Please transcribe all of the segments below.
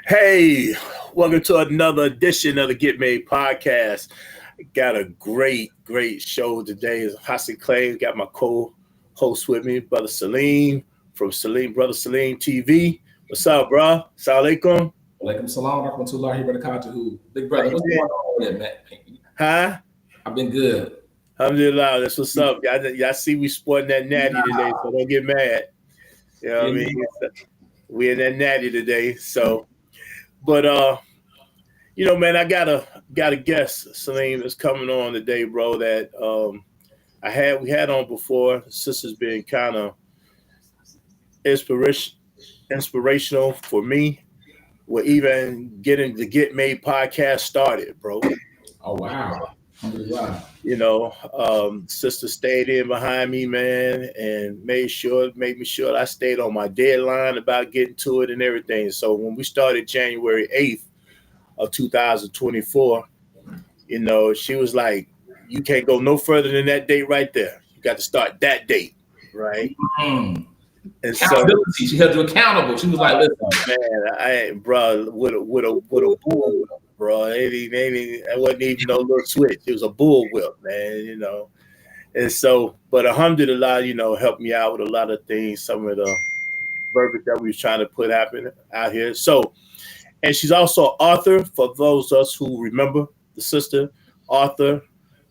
Hey, welcome to another edition of the Get Made podcast. Got a great show today. It's Hassan Clay. Got my co-host with me, Brother Salim from Brother Salim TV. What's up, bro? Assalamu alaikum. Alaikum salam wa rahmatullahi wa barakatuhu. Big brother, what's going on with it, man? Huh? I've been good. Alhamdulillah, that's what's up. Y'all see we sporting that natty today, so don't get mad. You know what I mean? We in that natty today, so. But man, I got a guest, Salim, that's coming on today, bro. That we had on before. The sister's been kind of inspirational for me. We're even getting the Get Made podcast started, bro. Oh wow! Sister stayed in behind me, man, and made me sure I stayed on my deadline about getting to it and everything. So when we started January 8th of 2024, she was like, you can't go no further than that date right there. You got to start that date, right? Mm-hmm. And accountability. She held you accountable. She was like, "Listen, man, with a bull whip, bro. It wasn't even no little switch. It was a bull whip, man. And so, but alhamdulillah, helped me out with a lot of things. Some of the verbiage that we was trying to put happen out here. So, and she's also an author. For those of us who remember the sister, author,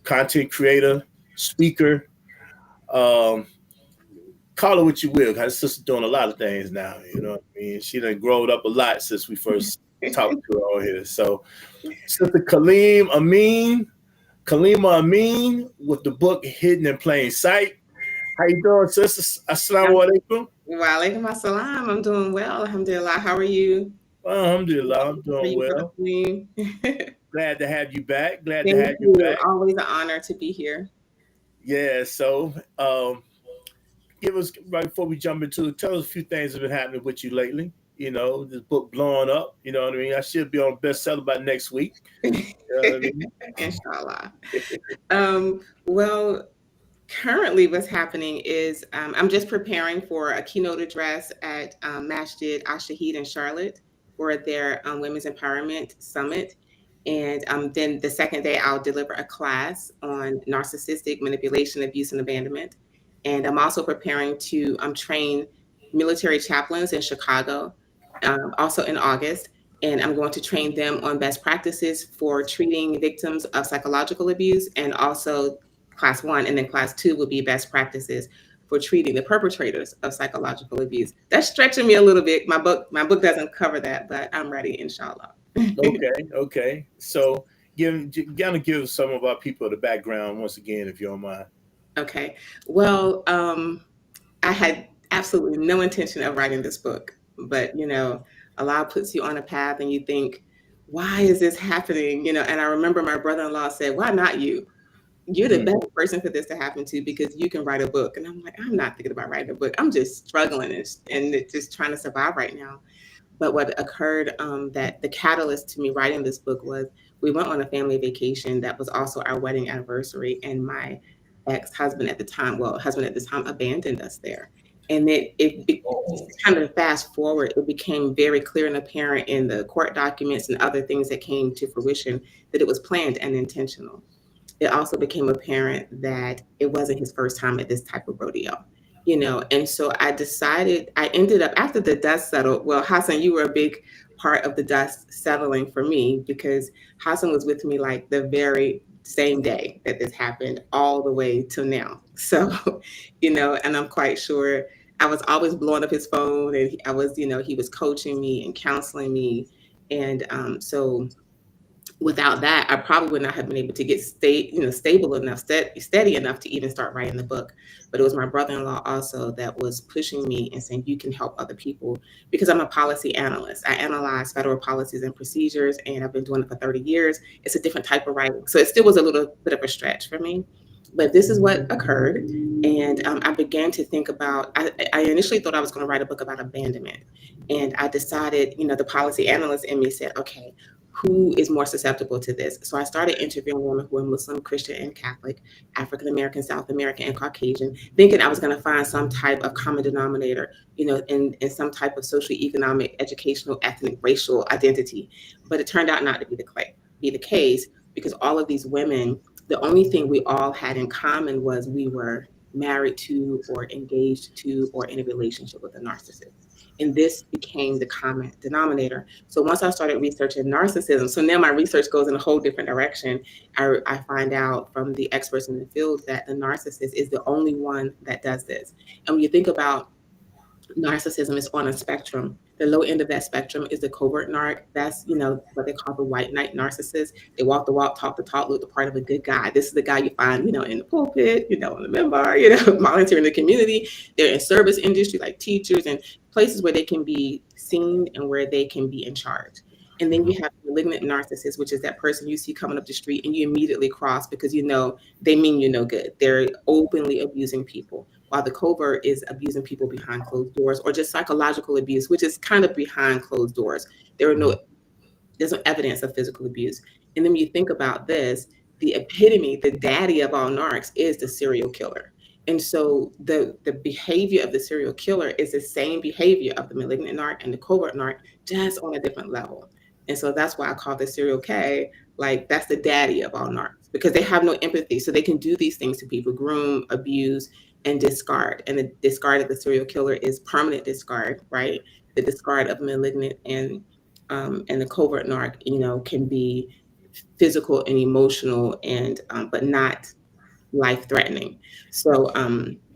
content creator, speaker. Call her what you will, because sister doing a lot of things now. You know what I mean? She done grown up a lot since we first talked to her on here. So, Sister Kaleema Ameen, with the book Hidden in Plain Sight. How you doing, sister? Assalamu alaikum. Wa alaikum assalam. I'm doing well. Alhamdulillah. How are you? Well, alhamdulillah, I'm doing well. Glad to have you back. Glad to have you back. Always an honor to be here. Yeah. So, give us, right before we jump into it, tell us a few things that have been happening with you lately. This book blowing up. You know what I mean? I should be on bestseller by next week. You know what I mean? Inshallah. Well, currently what's happening is I'm just preparing for a keynote address at Masjid Al-Shahid in Charlotte for their Women's Empowerment Summit. And then the second day, I'll deliver a class on narcissistic manipulation, abuse, and abandonment. And I'm also preparing to train military chaplains in Chicago, also in August. And I'm going to train them on best practices for treating victims of psychological abuse, and also class 1. And then class 2 will be best practices for treating the perpetrators of psychological abuse. That's stretching me a little bit. My book doesn't cover that, but I'm ready, inshallah. Okay. So give some of our people the background once again, if you don't mind. Okay. Well, I had absolutely no intention of writing this book, but, Allah puts you on a path and you think, why is this happening? And I remember my brother-in-law said, why not you? You're the best person for this to happen to, because you can write a book. And I'm like, I'm not thinking about writing a book. I'm just struggling and just trying to survive right now. But what occurred, that the catalyst to me writing this book was, we went on a family vacation that was also our wedding anniversary, and my ex-husband at the time, abandoned us there. And it kind of fast forward, it became very clear and apparent in the court documents and other things that came to fruition that it was planned and intentional. It also became apparent that it wasn't his first time at this type of rodeo, and so I ended up, after the dust settled, well, Hassan, you were a big part of the dust settling for me, because Hassan was with me like the very same day that this happened all the way till now. So, and I'm quite sure I was always blowing up his phone, and he was coaching me and counseling me. And so without that, I probably would not have been able to get stable enough, steady enough to even start writing the book. But it was my brother-in-law also that was pushing me and saying, you can help other people, because I'm a policy analyst. I analyze federal policies and procedures, and I've been doing it for 30 years. It's a different type of writing. So it still was a little bit of a stretch for me. But this is what occurred. And I began to think about, I initially thought I was going to write a book about abandonment. And I decided, the policy analyst in me said, okay, who is more susceptible to this. So I started interviewing women who are Muslim, Christian, and Catholic, African American, South American, and Caucasian, thinking I was going to find some type of common denominator, in some type of socioeconomic, educational, ethnic, racial identity. But it turned out not to be the case, because all of these women, the only thing we all had in common was we were married to or engaged to or in a relationship with a narcissist. And this became the common denominator. So once I started researching narcissism, so now my research goes in a whole different direction. I find out from the experts in the field that the narcissist is the only one that does this. And when you think about narcissism, is on a spectrum. The low end of that spectrum is the covert narc. That's, what they call the white knight narcissist. They walk the walk, talk the talk, look the part of a good guy. This is the guy you find, in the pulpit, on the member, volunteering in the community. They're in service industry like teachers and places where they can be seen and where they can be in charge. And then you have malignant narcissists, which is that person you see coming up the street and you immediately cross because they mean you no good. They're openly abusing people, while the covert is abusing people behind closed doors, or just psychological abuse, which is kind of behind closed doors. There's no evidence of physical abuse. And then when you think about this, the epitome, the daddy of all narcs is the serial killer. And so the behavior of the serial killer is the same behavior of the malignant narc and the covert narc, just on a different level. And so that's why I call the serial K, like that's the daddy of all narcs, because they have no empathy. So they can do these things to people, groom, abuse, and discard. And the discard of the serial killer is permanent discard, right? The discard of malignant and the covert narc, can be physical and emotional, and but not life-threatening. So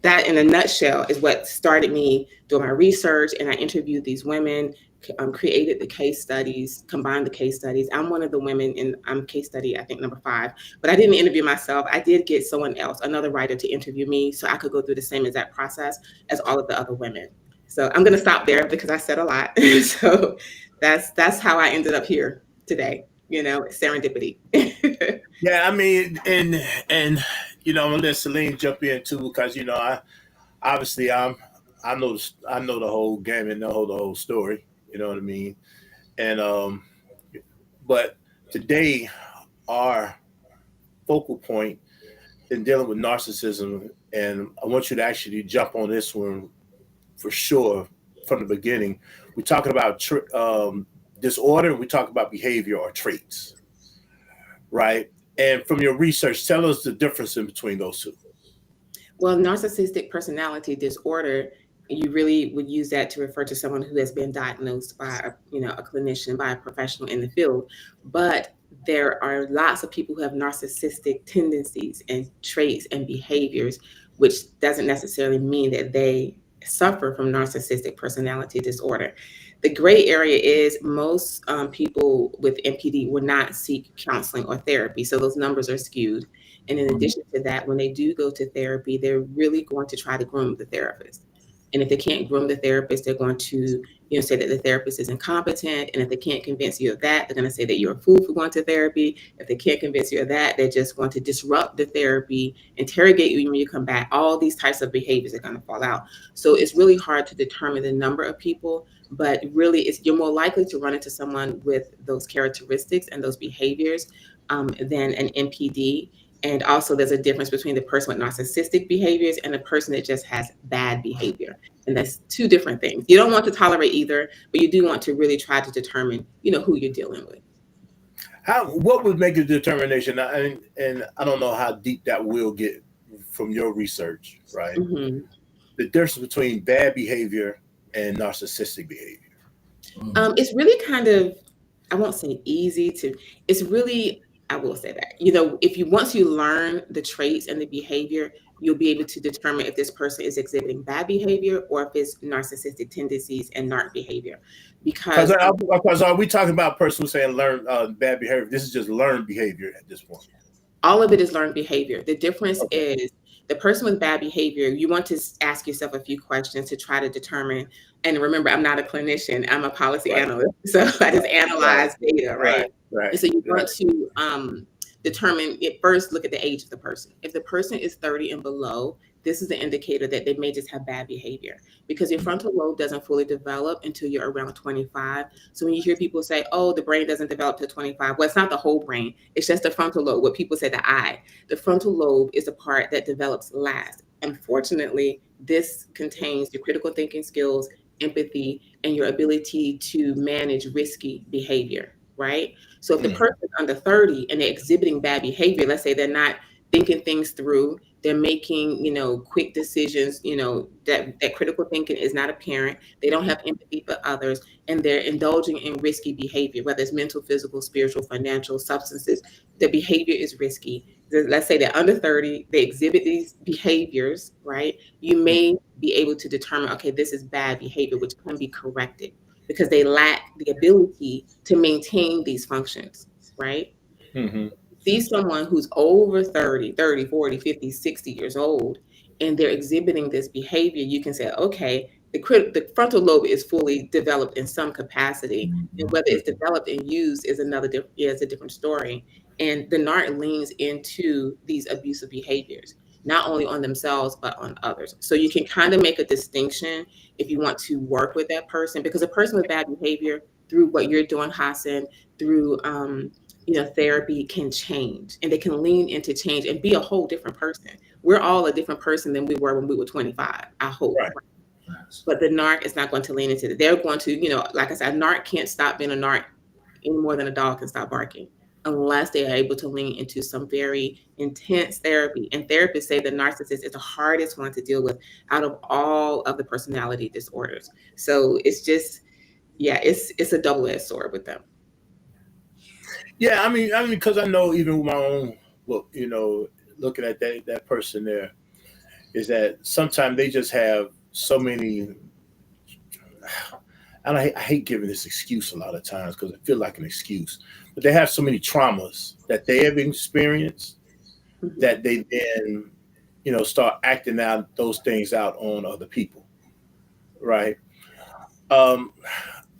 that, in a nutshell, is what started me doing my research. And I interviewed these women, created the case studies, combined the case studies. I'm one of the women in case study, I think, number 5. But I didn't interview myself. I did get someone else, another writer, to interview me so I could go through the same exact process as all of the other women. So I'm going to stop there because I said a lot. So that's how I ended up here today. Serendipity. Yeah, I mean, and I'm gonna let Celine jump in too, because I know the whole game and know the whole story. You know what I mean? And but today our focal point in dealing with narcissism, and I want you to actually jump on this one for sure from the beginning. We're talking about disorder. We talk about behavior or traits, right? And from your research, tell us the difference in between those two. Well, narcissistic personality disorder, you really would use that to refer to someone who has been diagnosed by a clinician, by a professional in the field. But there are lots of people who have narcissistic tendencies and traits and behaviors, which doesn't necessarily mean that they suffer from narcissistic personality disorder. The gray area is most people with NPD will not seek counseling or therapy. So those numbers are skewed. And in addition to that, when they do go to therapy, they're really going to try to groom the therapist. And if they can't groom the therapist, they're going to say that the therapist is incompetent. And if they can't convince you of that, they're going to say that you're a fool for going to therapy. If they can't convince you of that, they're just going to disrupt the therapy, interrogate you when you come back. All these types of behaviors are going to fall out. So it's really hard to determine the number of people, but really you're more likely to run into someone with those characteristics and those behaviors than an NPD. And also there's a difference between the person with narcissistic behaviors and the person that just has bad behavior. And that's two different things. You don't want to tolerate either, but you do want to really try to determine, who you're dealing with. What would make a determination? And I don't know how deep that will get from your research, right? Mm-hmm. The difference between bad behavior and narcissistic behavior. It's really kind of, I won't say easy it's really, I will say that, once you learn the traits and the behavior, you'll be able to determine if this person is exhibiting bad behavior or if it's narcissistic tendencies and narc behavior. Because are we talking about a person who's saying learn bad behavior? This is just learned behavior at this point. All of it is learned behavior. The difference is the person with bad behavior, you want to ask yourself a few questions to try to determine. And remember, I'm not a clinician. I'm a policy analyst. So I just analyze data, right? Right. And so you want to determine it first, look at the age of the person. If the person is 30 and below, this is an indicator that they may just have bad behavior, because your frontal lobe doesn't fully develop until you're around 25. So when you hear people say, oh, the brain doesn't develop till 25, well, it's not the whole brain. It's just the frontal lobe. What people say, the eye. The frontal lobe is the part that develops last. Unfortunately, this contains your critical thinking skills, empathy, and your ability to manage risky behavior, right? So if the person is under 30 and they're exhibiting bad behavior, let's say they're not thinking things through, they're making, quick decisions, that critical thinking is not apparent, they don't have empathy for others, and they're indulging in risky behavior, whether it's mental, physical, spiritual, financial, substances, the behavior is risky. Let's say they're under 30, they exhibit these behaviors, right? You may be able to determine, okay, this is bad behavior, which can be corrected because they lack the ability to maintain these functions, right? Mm-hmm. See someone who's over 30, 40, 50, 60 years old, and they're exhibiting this behavior, you can say, okay, the frontal lobe is fully developed in some capacity, and whether it's developed and used is a different story. And the narc leans into these abusive behaviors, not only on themselves, but on others. So you can kind of make a distinction if you want to work with that person, because a person with bad behavior, through what you're doing, Hassan, through therapy, can change, and they can lean into change and be a whole different person. We're all a different person than we were when we were 25, I hope. Right. But the narc is not going to lean into it. They're going to, like I said, a narc can't stop being a narc any more than a dog can stop barking, unless they are able to lean into some very intense therapy. And therapists say the narcissist is the hardest one to deal with out of all of the personality disorders. So it's just, it's a double-edged sword with them. Yeah, I mean, because I know even with my own, looking at that person there, is that sometimes they just have so many. And I hate giving this excuse a lot of times because it feels like an excuse, but they have so many traumas that they have experienced that they then, start acting out those things out on other people, right?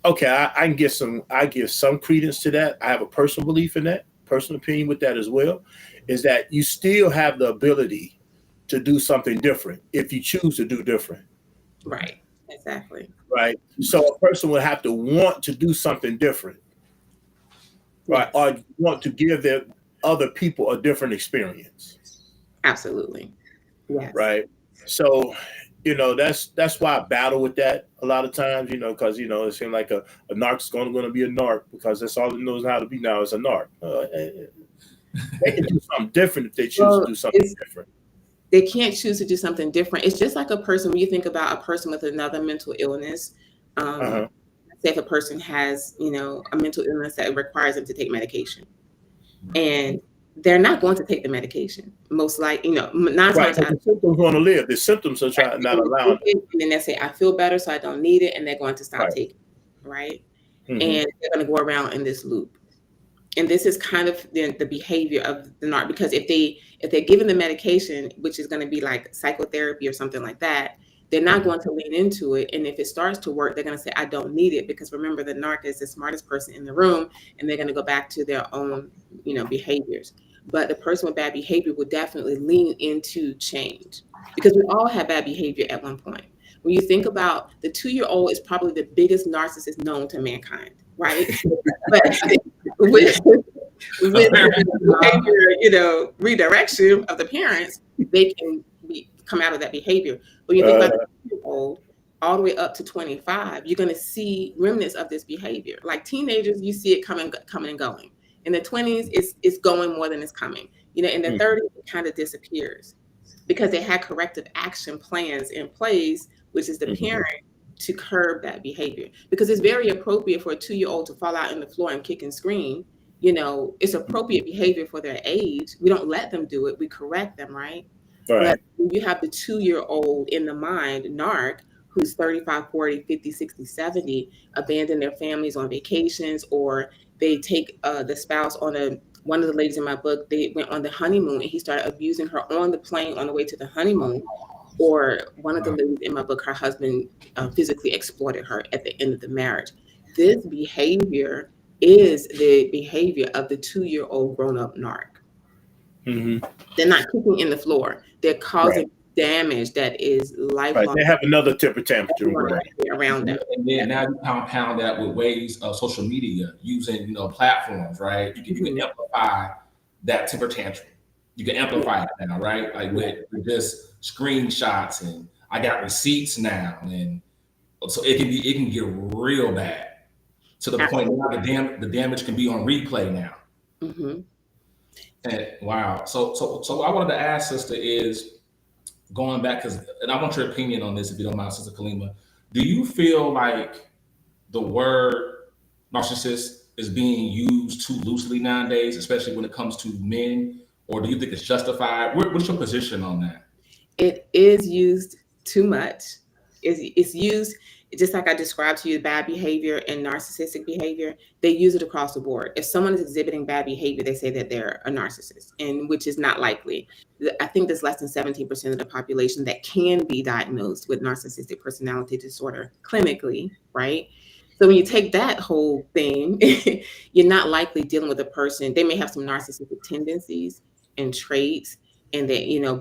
Okay, I give some credence to that. I have a personal belief in that, personal opinion with that as well, is that you still have the ability to do something different if you choose to do different. Right, exactly. Right. So a person would have to want to do something different, right? Yes. Or want to give their other people a different experience. Absolutely. Yes. Right. So, that's why I battle with that a lot of times, because, it seems like a narc's going to be a narc because that's all it knows how to be now is a narc. They can do something different if they choose to do something different. They can't choose to do something different. It's just like a person, when you think about a person with another mental illness, say if a person has, a mental illness that requires them to take medication, and they're not going to take the medication. Most likely, 9 times out of 10. The symptoms want to live. The symptoms are trying not allowing it. And then they say, I feel better, so I don't need it, and they're going to stop taking it, right? Mm-hmm. And they're going to go around in this loop. And this is kind of the behavior of the narc, because if they're given the medication, which is going to be like psychotherapy or something like that, they're not going to lean into it. And if it starts to work, they're going to say, I don't need it, because remember, the narc is the smartest person in the room, and they're going to go back to their own, behaviors. But the person with bad behavior will definitely lean into change, because we all have bad behavior at one point. When you think about the 2-year-old is probably the biggest narcissist known to mankind, right? But with behavior, redirection of the parents, they can come out of that behavior. When you think about the 2-year-old all the way up to 25, you're going to see remnants of this behavior. Like teenagers, you see it coming and going. In the 20s, it's going more than it's coming. In the 30s, it kind of disappears because they had corrective action plans in place, which is the parent to curb that behavior. Because it's very appropriate for a 2-year-old to fall out on the floor and kick and scream. It's appropriate behavior for their age. We don't let them do it. We correct them, right? But when you have the 2-year-old in the mind, narc, who's 35, 40, 50, 60, 70, abandon their families on vacations, or they take the spouse on one of the ladies in my book, they went on the honeymoon and he started abusing her on the plane on the way to the honeymoon. Or one of the ladies in my book, her husband physically exploited her at the end of the marriage. This behavior is the behavior of the 2-year-old grown-up narc. Mm-hmm. They're not kicking in the floor. They're causing damage that is lifelong. Right. They have another temper tantrum around them. And then now you compound that with ways of social media using platforms, right? You can amplify that temper tantrum. You can amplify it now, right? Like with just screenshots, and I got receipts now, and so it can get real bad to the point now the damage can be on replay now. Mm-hmm. And wow. So what I wanted to ask, sister, is going back, and I want your opinion on this, if you don't mind, Sister Kaleema. Do you feel like the word narcissist is being used too loosely nowadays, especially when it comes to men, or do you think it's justified? What's your position on that? It is used too much. It's used just like I described to you, bad behavior and narcissistic behavior. They use it across the board. If someone is exhibiting bad behavior, they say that they're a narcissist, and which is not likely. I think there's less than 17% of the population that can be diagnosed with narcissistic personality disorder clinically, right? So when you take that whole thing, you're not likely dealing with a person. They may have some narcissistic tendencies and traits, and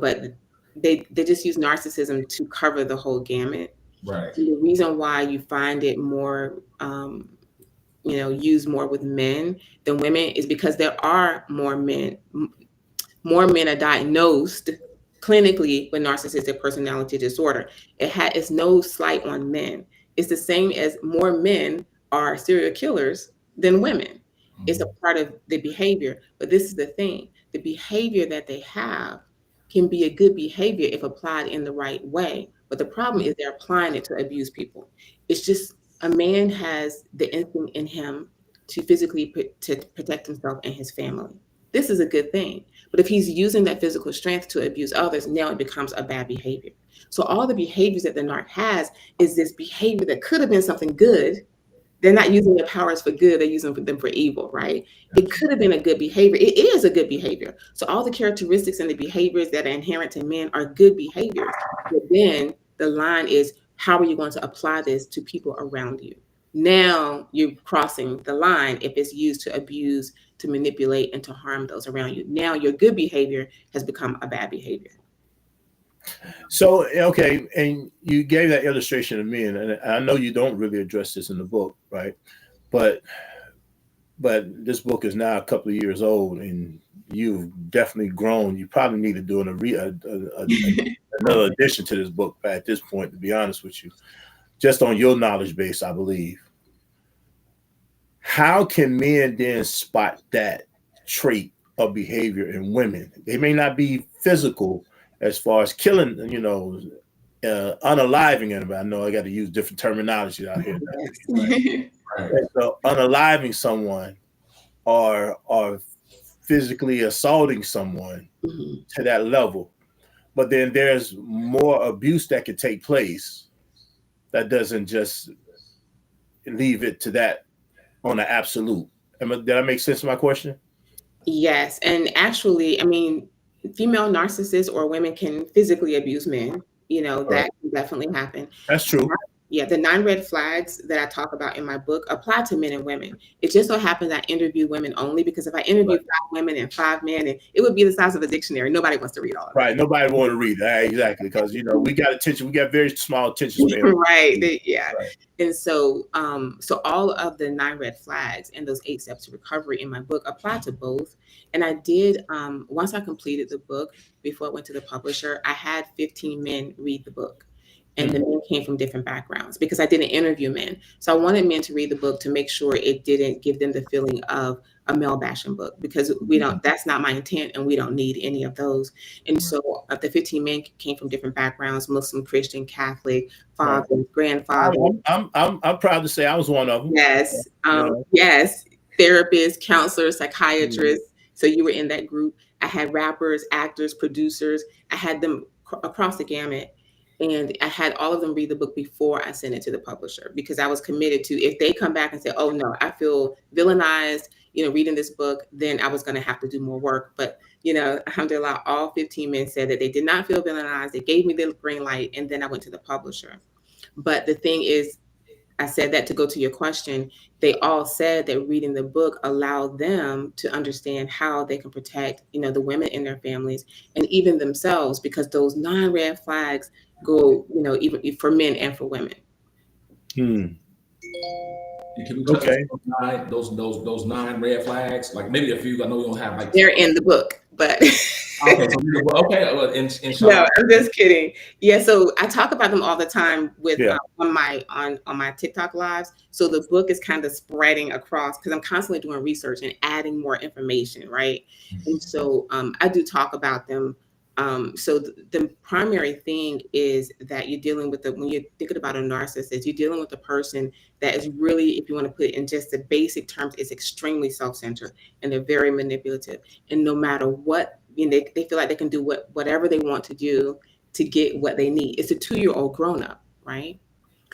but they just use narcissism to cover the whole gamut. Right. And the reason why you find it more, used more with men than women is because there are more men. More men are diagnosed clinically with narcissistic personality disorder. It's no slight on men. It's the same as more men are serial killers than women. Mm-hmm. It's a part of the behavior. But this is the thing. The behavior that they have can be a good behavior if applied in the right way. But the problem is they're applying it to abuse people. It's just a man has the instinct in him to physically to protect himself and his family. This is a good thing. But if he's using that physical strength to abuse others, now it becomes a bad behavior. So all the behaviors that the narc has is this behavior that could have been something good. They're not using their powers for good. They're using them for evil, right? It could have been a good behavior. It is a good behavior. So all the characteristics and the behaviors that are inherent to men are good behaviors. But then the line is, how are you going to apply this to people around you? Now you're crossing the line if it's used to abuse, to manipulate, and to harm those around you. Now your good behavior has become a bad behavior. So, okay, and you gave that illustration of men, and I know you don't really address this in the book, right? But this book is now a couple of years old, and you've definitely grown. You probably need to do another addition to this book at this point, to be honest with you, just on your knowledge base, I believe. How can men then spot that trait of behavior in women? They may not be physical as far as killing, unaliving anybody. I know I got to use different terminology out here. Right? So unaliving someone or physically assaulting someone to that level. But then there's more abuse that could take place that doesn't just leave it to that on an absolute. Did that make sense to my question? Yes. And actually, female narcissists or women can physically abuse men. That can definitely happen. That's true. Yeah, the 9 red flags that I talk about in my book apply to men and women. It just so happens I interview women only, because if I interview 5 women and 5 men, it would be the size of a dictionary. Nobody wants to read all of it. Right. Nobody want to read that. Exactly. Because, we got attention. We got very small attention span. Right. Yeah. Right. And so all of the 9 red flags and those 8 steps to recovery in my book apply to both. And I did, once I completed the book, before I went to the publisher, I had 15 men read the book. And the men came from different backgrounds, because I didn't interview men. So I wanted men to read the book to make sure it didn't give them the feeling of a male bashing book, because that's not my intent, and we don't need any of those. And so the 15 men came from different backgrounds: Muslim, Christian, Catholic, father, grandfather. I'm proud to say I was one of them. Yes. Yes. Therapists, counselors, psychiatrists. So you were in that group. I had rappers, actors, producers. I had them across the gamut. And I had all of them read the book before I sent it to the publisher, because I was committed to, if they come back and say, oh no, I feel villainized, reading this book, then I was going to have to do more work. But, alhamdulillah, all 15 men said that they did not feel villainized. They gave me the green light, and then I went to the publisher. But the thing is, I said that to go to your question. They all said that reading the book allowed them to understand how they can protect, the women in their families and even themselves, because those 9 red flags go, even for men and for women. Can we touch on those 9 red flags? Like maybe a few. I know we don't have like. They're in the book, but. Okay. No, I'm just kidding. Yeah, so I talk about them all the time with on my TikTok lives. So the book is kind of spreading across because I'm constantly doing research and adding more information, right? And so I do talk about them. So the primary thing is that you're dealing with when you're thinking about a narcissist, you're dealing with a person that is really, if you want to put it in just the basic terms, is extremely self-centered and they're very manipulative. And no matter what, they feel like they can do whatever they want to do to get what they need. It's a 2-year-old grown-up, right?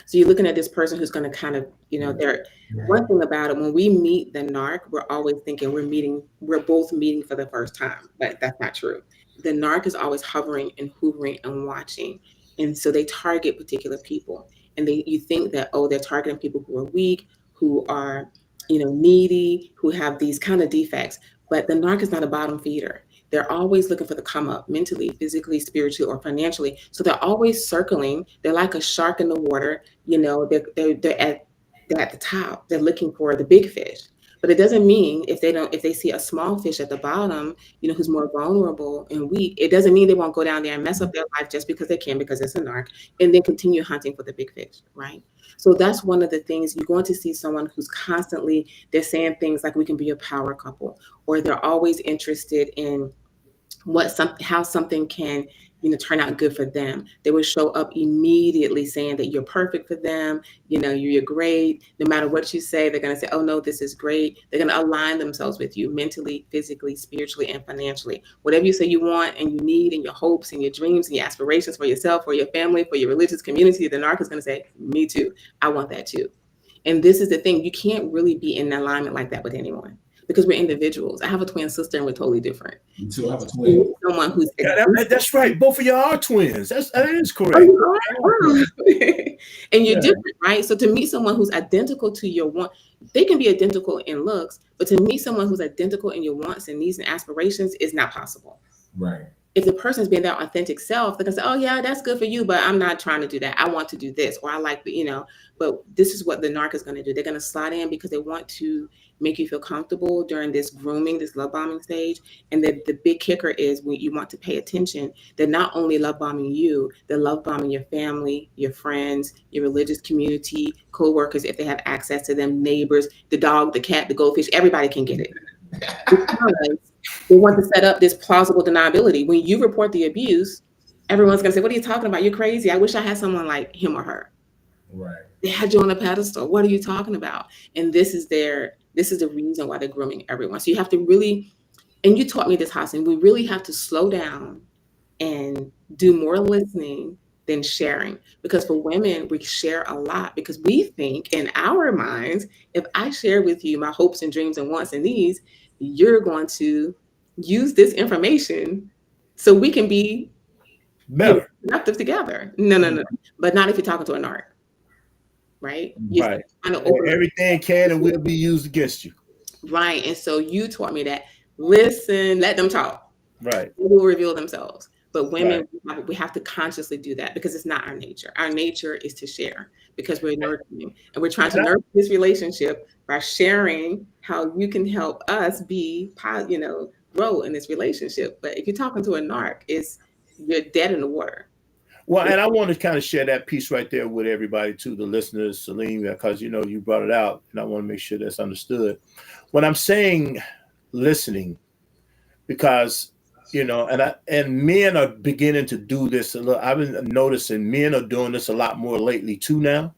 So you're looking at this person who's going to kind of, they're one thing about it, when we meet the narc, we're always thinking we're both meeting for the first time, but that's not true. The narc is always hovering and hoovering and watching. And so they target particular people. And you think that, they're targeting people who are weak, who are, needy, who have these kind of defects. But the narc is not a bottom feeder. They're always looking for the come up mentally, physically, spiritually, or financially. So they're always circling. They're like a shark in the water. They're at the top. They're looking for the big fish. But it doesn't mean if they see a small fish at the bottom, who's more vulnerable and weak, it doesn't mean they won't go down there and mess up their life just because they can, because it's a narc, and then continue hunting for the big fish, right? So that's one of the things. You're going to see someone who's constantly, they're saying things like, we can be a power couple, or they're always interested in how something can turn out good for them. They will show up immediately saying that you're perfect for them, you're great. No matter what you say, they're going to say, oh no, this is great. They're going to align themselves with you mentally, physically, spiritually, and financially. Whatever you say you want and you need, and your hopes and your dreams and your aspirations for yourself, for your family, for your religious community, the narc is going to say, me too, I want that too. And this is the thing, you can't really be in alignment like that with anyone, because we're individuals. I have a twin sister and we're totally different. You too have a twin. Someone who's that's right. Both of y'all are twins. That is correct. And you're different, right? So to meet someone who's identical to your want, they can be identical in looks, but to meet someone who's identical in your wants and needs and aspirations is not possible. Right. If the person's being their authentic self, they're gonna say, oh yeah, that's good for you, but I'm not trying to do that. I want to do this, or I like, but this is what the narc is gonna do. They're gonna slide in because they want to make you feel comfortable during this grooming, this love bombing stage. And the big kicker is, when you want to pay attention, they're not only love bombing you, they're love bombing your family, your friends, your religious community, co-workers, if they have access to them, neighbors, the dog, the cat, the goldfish, everybody can get it. Because they want to set up this plausible deniability. When you report the abuse, everyone's going to say, what are you talking about? You're crazy. I wish I had someone like him or her. Right. They had you on a pedestal. What are you talking about? And this is the reason why they're grooming everyone. So you have to really, and you taught me this, Hassan, we really have to slow down and do more listening than sharing. Because for women, we share a lot because we think in our minds, if I share with you my hopes and dreams and wants and needs, you're going to use this information so we can be better, productive together. No. But not if you're talking to a narc, right? Right. Everything can and will be used against you. Right. And so you taught me that. Listen, let them talk. Right. They will reveal themselves. But women, we have to consciously do that because it's not our nature. Our nature is to share because we're nurturing, and we're trying to nurture this relationship by sharing how you can help us be, grow in this relationship. But if you're talking to a narc, you're dead in the water. Well, and I want to kind of share that piece right there with everybody too, the listeners, Celine, because you brought it out, and I want to make sure that's understood. When I'm saying listening, because and men are beginning to do this a little. I've been noticing men are doing this a lot more lately too now,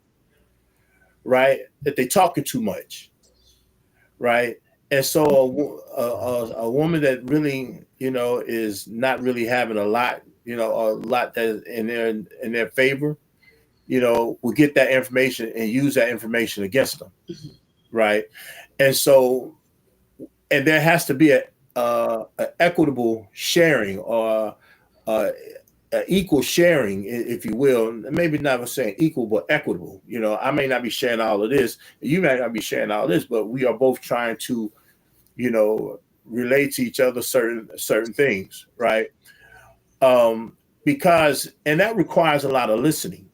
right? That they're talking too much, right? And so a woman that really, is not really having a lot that in their favor, will get that information and use that information against them, right? And so, and there has to be a equitable sharing, or equal sharing, if you will. Maybe not saying equal, but equitable. You know, I may not be sharing all of this, you may not be sharing all this, but we are both trying to, you know, relate to each other certain things, right? Because and that requires a lot of listening,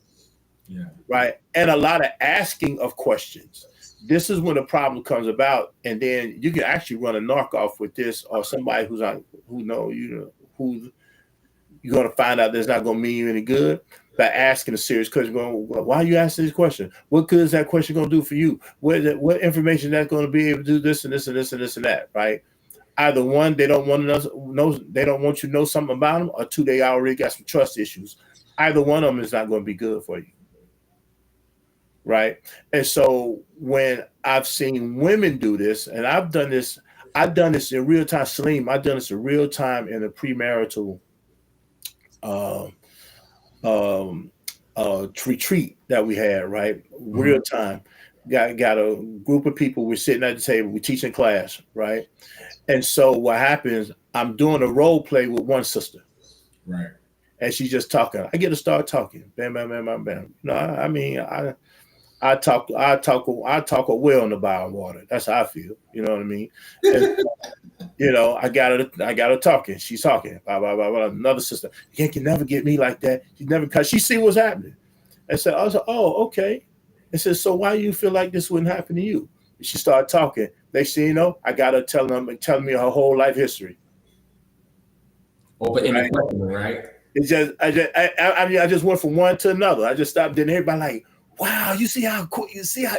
right, and a lot of asking of questions. This is when the problem comes about, and then you can actually run a narc off with this, or somebody who's on who you're going to find out that's not going to mean you any good by asking a serious question. Going, well, why are you asking this question? What good is that question going to do for you? What information that's going to be able to do this and this and this and this and that, right? Either one, they don't want to know, they don't want you to know something about them, or two, they already got some trust issues. Either one of them is not going to be good for you, right? And so when I've seen women do this, and I've done this in real time, Salim, I've done this in real time in a premarital retreat that we had, right? Real time. Got a group of people, we're sitting at the table, we're teaching class, right? And so what happens, I'm doing a role play with one sister. Right. And she's just talking. I get to start talking. Bam, bam, bam, bam, bam. No, I mean, I talk a well in the bottom water. That's how I feel. You know what I mean? And, you know, I got her talking. She's talking. Blah, blah, blah, blah. Another sister, you can never get me like that. You never, because she see what's happening. And so I was like, oh, okay. And said, so why do you feel like this wouldn't happen to you? And she started talking. They say, you know, I got her telling me her whole life history. Open-ended question, right? It's just, I just went from one to another. I just stopped. Then everybody like, wow, you see how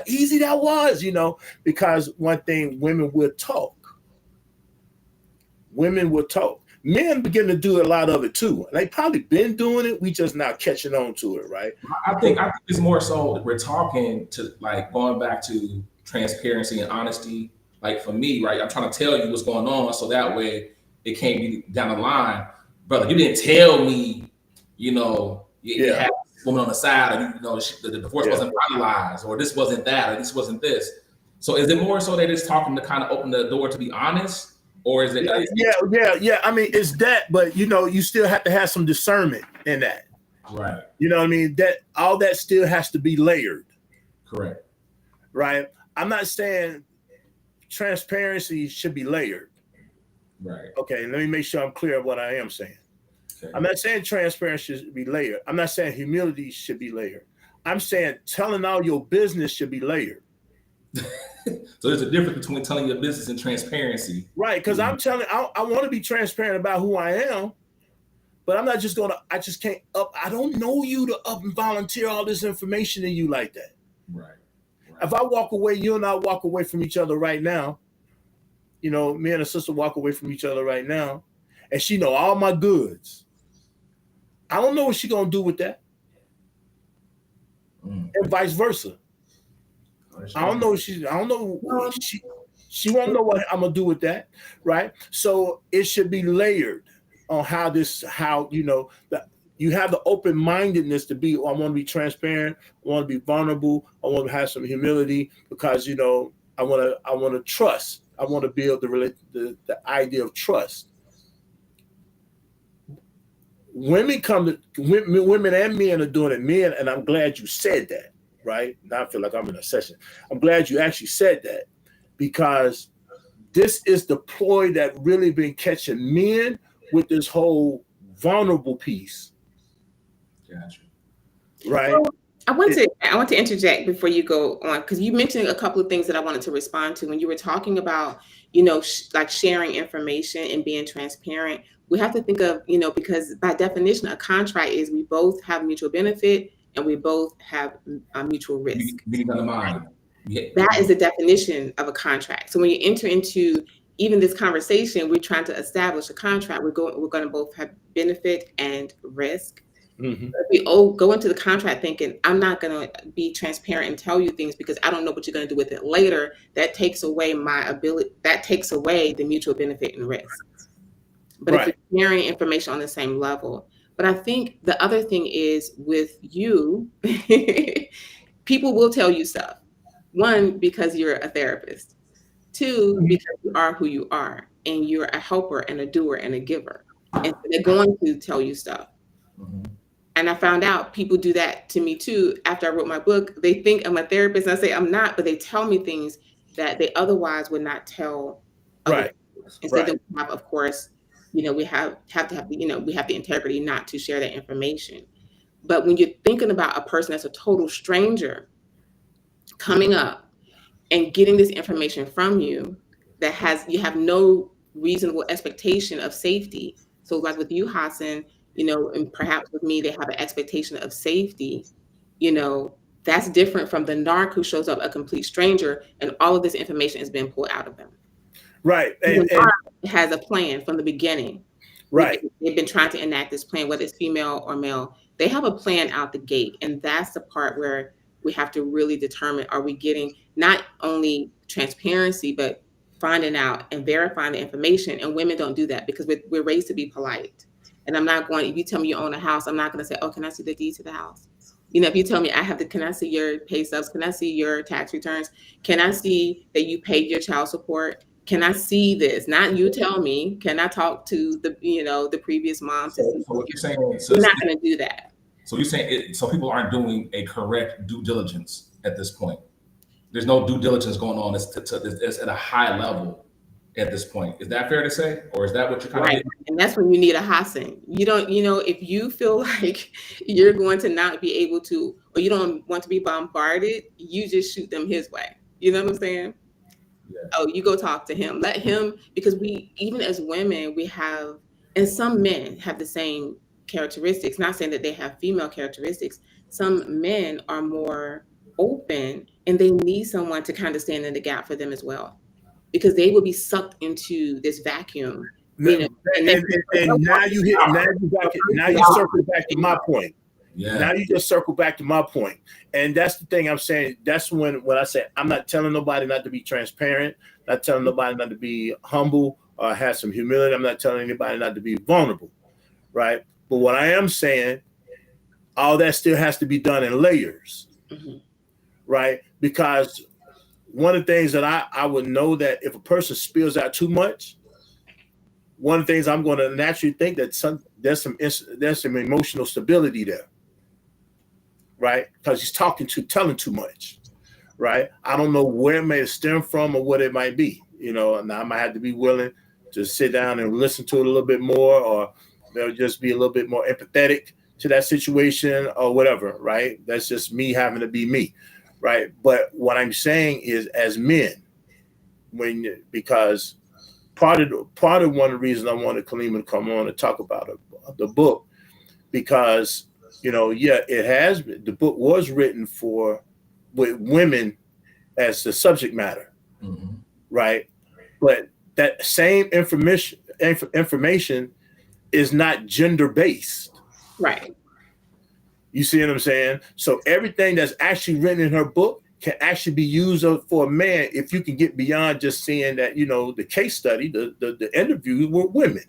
easy that was, you know? Because one thing, women will talk. Women will talk. Men begin to do a lot of it too. They probably been doing it. We just not catching on to it, right? I think it's more so that we're talking to, like, going back to transparency and honesty. Like for me, right, I'm trying to tell you what's going on, so that way it can't be down the line, brother. You didn't tell me, you know, you had this woman on the side, or you know, the divorce wasn't finalized, or this wasn't that, or this wasn't this. So is it more so they're just talking to kind of open the door to be honest? Or is it? Yeah. I mean, it's that, but you know, you still have to have some discernment in that. Right. You know what I mean? That all that still has to be layered. Correct. Right. I'm not saying transparency should be layered. Right. Okay. Let me make sure I'm clear of what I am saying. Okay. I'm not saying transparency should be layered. I'm not saying humility should be layered. I'm saying telling all your business should be layered. So there's a difference between telling your business and transparency. Right, because I'm telling, I want to be transparent about who I am, but I'm not just I just can't I don't know you to up and volunteer all this information to you like that. Right. If I walk away, you and I walk away from each other right now, you know, me and a sister walk away from each other right now, and she know all my goods. I don't know what she gonna do with that. And vice versa. I don't know. She won't know what I'm gonna do with that, right? So it should be layered on how you know that you have the open-mindedness to be. I want to be transparent. I want to be vulnerable. I want to have some humility because you know I want to trust. I want to build the idea of trust. Women and men are doing it. Men, and I'm glad you said that. Right now, I feel like I'm in a session. I'm glad you actually said that because this is the ploy that really been catching men with this whole vulnerable piece. Gotcha. Right. Well, I want to interject before you go on because you mentioned a couple of things that I wanted to respond to when you were talking about, you know, like sharing information and being transparent. We have to think of, you know, because by definition, a contract is we both have mutual benefit. And we both have a mutual risk. That is the definition of a contract. So when you enter into even this conversation, we're trying to establish a contract. We're going to both have benefit and risk. Mm-hmm. If we go into the contract thinking, I'm not going to be transparent and tell you things because I don't know what you're going to do with it later. That takes away my ability. That takes away the mutual benefit and risk. But if you're sharing information on the same level. But I think the other thing is with you, people will tell you stuff. One, because you're a therapist. Two, because you are who you are and you're a helper and a doer and a giver. And so they're going to tell you stuff. And I found out people do that to me too. After I wrote my book, they think I'm a therapist, and I say I'm not, but they tell me things that they otherwise would not tell other people. And so then we have, of course, we have to have the, we have the integrity not to share that information. But when you're thinking about a person that's a total stranger coming up and getting this information from you that you have no reasonable expectation of safety. So like with you, Hassan, and perhaps with me, they have an expectation of safety, that's different from the narc who shows up a complete stranger and all of this information has been pulled out of them. Right. And has a plan from the beginning. Right. They've been trying to enact this plan, whether it's female or male. They have a plan out the gate. And that's the part where we have to really determine, are we getting not only transparency, but finding out and verifying the information. And women don't do that because we're raised to be polite. And I'm not going, if you tell me you own a house, I'm not going to say, oh, can I see the deed to the house? If you tell me can I see your pay stubs? Can I see your tax returns? Can I see that you paid your child support? Can I see this? Not you tell me. Can I talk to the previous mom? So what you're saying, we're not going to do that. So you're saying so people aren't doing a correct due diligence at this point. There's no due diligence going on. It's at a high level at this point. Is that fair to say, or is that what you're kind of getting? And that's when you need a Hassan. You don't, if you feel like you're going to not be able to, or you don't want to be bombarded, you just shoot them his way. You know what I'm saying? Yeah. Oh, you go talk to him. Let him, because even as women, we have, and some men have the same characteristics, not saying that they have female characteristics. Some men are more open and they need someone to kind of stand in the gap for them as well, because they will be sucked into this vacuum. And now you circle back to my point. Yeah. Now you just circle back to my point. And that's the thing I'm saying. That's when I say I'm not telling nobody not to be transparent, not telling nobody not to be humble or have some humility. I'm not telling anybody not to be vulnerable, right? But what I am saying, all that still has to be done in layers, right? Because one of the things that I would know that if a person spills out too much, one of the things I'm going to naturally think that there's some emotional stability there, right? Because he's telling too much, right? I don't know where it may stem from or what it might be, and I might have to be willing to sit down and listen to it a little bit more, or they'll just be a little bit more empathetic to that situation or whatever, right? That's just me having to be me, right? But what I'm saying is, as men, because part of one of the reasons I wanted Kaleema to come on and talk about the book, because the book was written with women as the subject matter, right? But that same information is not gender based, right? You see what I'm saying? So everything that's actually written in her book can actually be used for a man if you can get beyond just seeing that, the case study, the interview with women,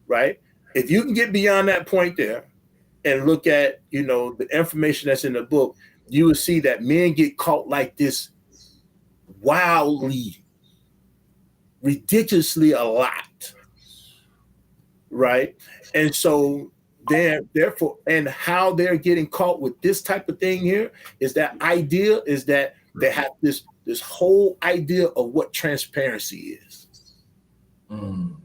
right? If you can get beyond that point there and look at, the information that's in the book, you will see that men get caught like this wildly, ridiculously a lot, right? And so therefore, and how they're getting caught with this type of thing here is that they have this whole idea of what transparency is.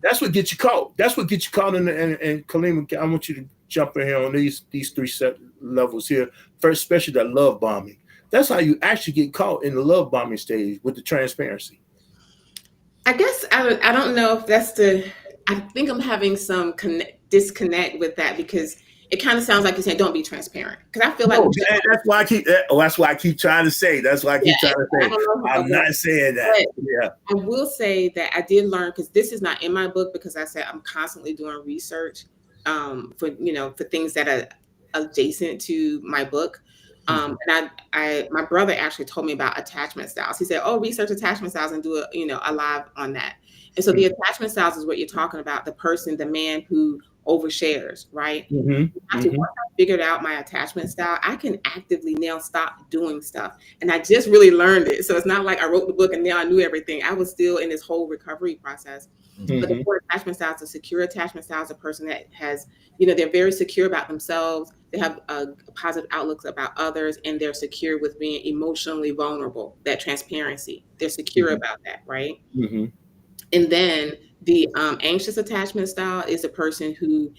That's what gets you caught. That's what gets you caught in. And Kaleema, I want you to jump in here on these three levels here. First, especially that love bombing. That's how you actually get caught in the love bombing stage, with the transparency. I guess I don't know if I think I'm having some disconnect with that, because it kind of sounds like you're saying don't be transparent. Because I feel like that's why I keep trying to say. That's why I keep trying to say. I'm not saying that. Yeah, I will say that I did learn, because this is not in my book, because I said I'm constantly doing research for things that are adjacent to my book. And my brother actually told me about attachment styles. He said, "Oh, research attachment styles and do a live on that." And so the attachment styles is what you're talking about. The man who overshares, right? After once I figured out my attachment style, I can actively now stop doing stuff. And I just really learned it. So it's not like I wrote the book and now I knew everything. I was still in this whole recovery process. But the four attachment styles, a secure attachment style is a person that has, they're very secure about themselves. They have positive outlooks about others, and they're secure with being emotionally vulnerable, that transparency. They're secure about that, right? And then the anxious attachment style is a person who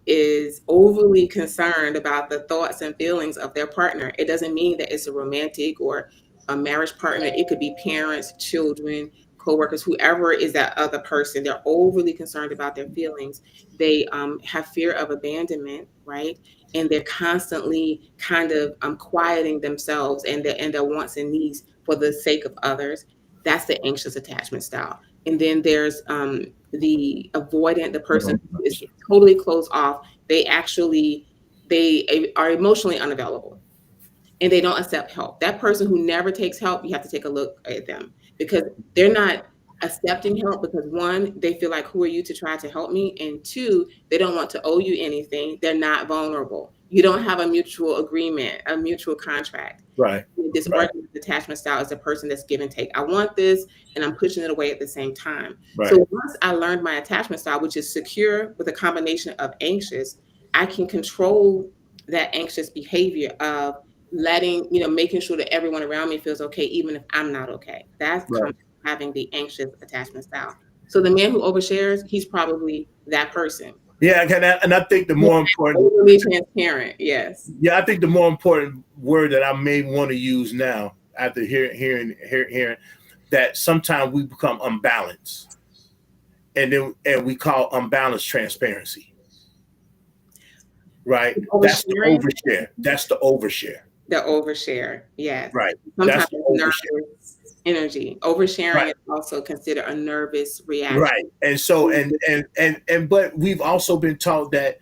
is overly concerned about the thoughts and feelings of their partner. It doesn't mean that it's a romantic or a marriage partner. It could be parents, children, coworkers, whoever is that other person. They're overly concerned about their feelings. They have fear of abandonment, right? And they're constantly kind of quieting themselves and their wants and needs for the sake of others. That's the anxious attachment style. And then there's the avoidant, the person who is totally closed off. They are emotionally unavailable and they don't accept help. That person who never takes help, you have to take a look at them, because they're not accepting help because, one, they feel like, who are you to try to help me? And two, they don't want to owe you anything. They're not vulnerable. You don't have a mutual agreement, a mutual contract. Right. This organized attachment style is a person that's give and take. I want this and I'm pushing it away at the same time. Right. So once I learned my attachment style, which is secure with a combination of anxious, I can control that anxious behavior of making sure that everyone around me feels okay, even if I'm not okay. That's having the anxious attachment style. So the man who overshares, he's probably that person. Yeah, and I think the more important, overly transparent. Yes. Yeah, I think the more important word that I may want to use now, after hearing that sometimes we become unbalanced, and we call unbalanced transparency. Right. That's the overshare. That's the overshare. The overshare. Yes. Right. Sometimes nervous energy. Oversharing is also considered a nervous reaction. Right. And so but we've also been taught that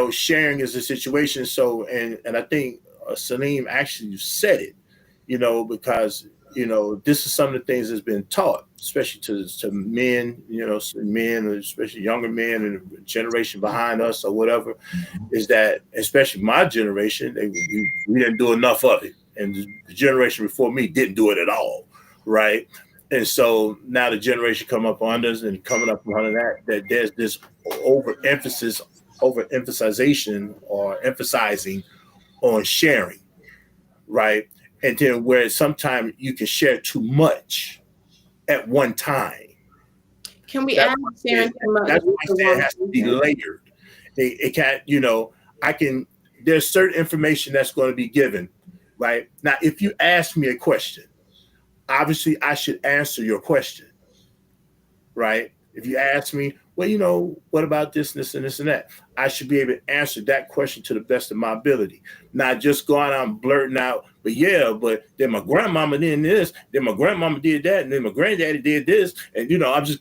sharing is a situation. So and I think Salim actually said it, because this is some of the things that's been taught, especially to men, men, especially younger men and the generation behind us or whatever, is that, especially my generation, we didn't do enough of it. And the generation before me didn't do it at all. Right. And so now the generation coming up on us and coming up on that there's this overemphasization or emphasizing on sharing. Right. And then where sometimes you can share too much at one time. Can we add sharing too much? That's why I say it has to be layered. It can't, there's certain information that's going to be given, right? Now, if you ask me a question, obviously I should answer your question, right? If you ask me, well, what about this, and this, and that? I should be able to answer that question to the best of my ability. Not just going out and blurting out, but then my grandmama did this, then my grandmama did that, and then my granddaddy did this. And, I'm just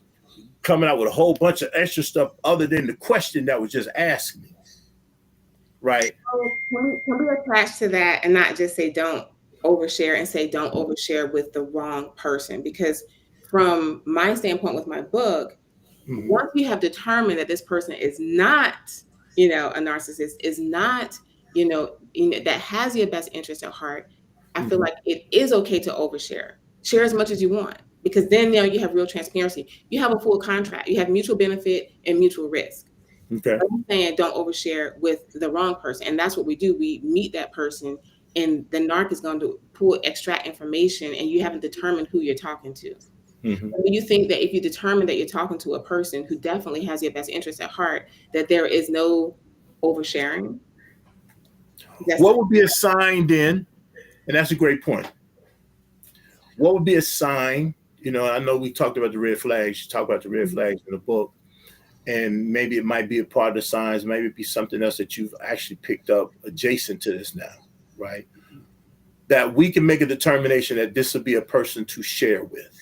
coming out with a whole bunch of extra stuff other than the question that was just asked me. Right. So can we attach to that and not just say don't overshare, and say don't overshare with the wrong person? Because from my standpoint with my book, once we have determined that this person is not, a narcissist, is not, that has your best interest at heart, I feel like it is okay to overshare. Share as much as you want, because then now you have real transparency. You have a full contract. You have mutual benefit and mutual risk. Okay. But I'm saying don't overshare with the wrong person. And that's what we do. We meet that person, and the narc is going to extract information, and you haven't determined who you're talking to. Do you think that if you determine that you're talking to a person who definitely has your best interest at heart, that there is no oversharing? What would be a sign then? And that's a great point. What would be a sign? I know we talked about the red flags. You talk about the red flags in the book, and maybe it might be a part of the signs. Maybe it be something else that you've actually picked up adjacent to this now, right? That we can make a determination that this would be a person to share with.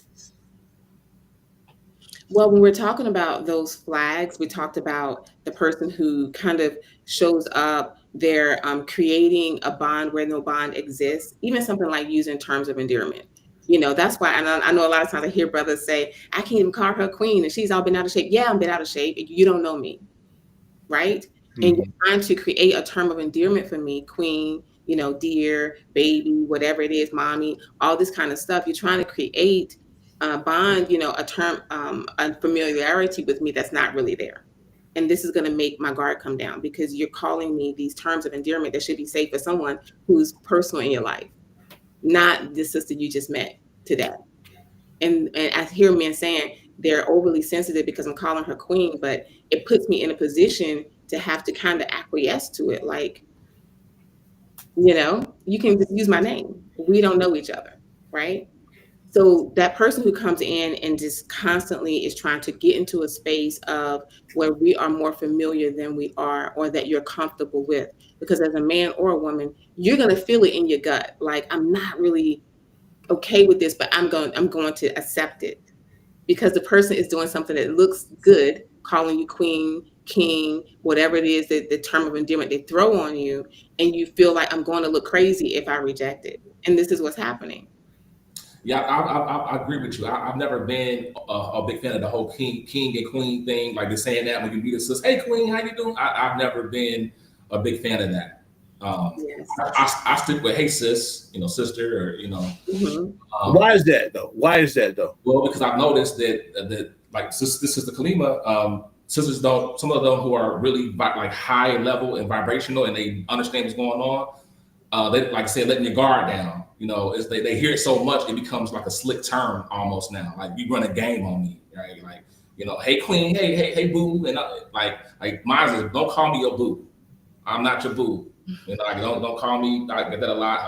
Well, when we're talking about those flags, we talked about the person who kind of shows up, they're creating a bond where no bond exists, even something like using terms of endearment. That's why I know a lot of times I hear brothers say, I can't even call her queen and she's all been out of shape. Yeah, I'm been out of shape. You don't know me. right? And you're trying to create a term of endearment for me, queen, you know, dear, baby, whatever it is, mommy, all this kind of stuff. You're trying to create a bond, you know, a term, a familiarity with me that's not really there. And this is going to make my guard come down because you're calling me these terms of endearment that should be safe for someone who's personal in your life, not the sister you just met today. And I hear men saying they're overly sensitive because I'm calling her queen, but it puts me in a position to have to kind of acquiesce to it. Like, you know, you can just use my name. We don't know each other, right? So that person who comes in and just constantly is trying to get into a space of where we are more familiar than we are, or that you're comfortable with, because as a man or a woman, you're going to feel it in your gut. Like, I'm not really okay with this, but I'm going to accept it because the person is doing something that looks good, calling you queen, king, whatever it is, that the term of endearment they throw on you, and you feel like I'm going to look crazy if I reject it. And this is what's happening. Yeah, I agree with you. I've never been a big fan of the whole king and queen thing, like they're saying that when you meet a sister, hey queen, how you doing? I've never been a big fan of that. Yes. I stick with hey sis, you know, sister, or you know. Why is that though? Well, because I've noticed that like this is the Kaleema. Sisters don't. Some of them who are really like high level and vibrational, and they understand what's going on. They, like I said, letting your guard down. You know, they hear it so much, it becomes like a slick term almost now. Like, you run a game on me, right? Like, you know, hey queen, hey boo, and like mine is, don't call me your boo. I'm not your boo. You know, like don't call me. I get that a lot.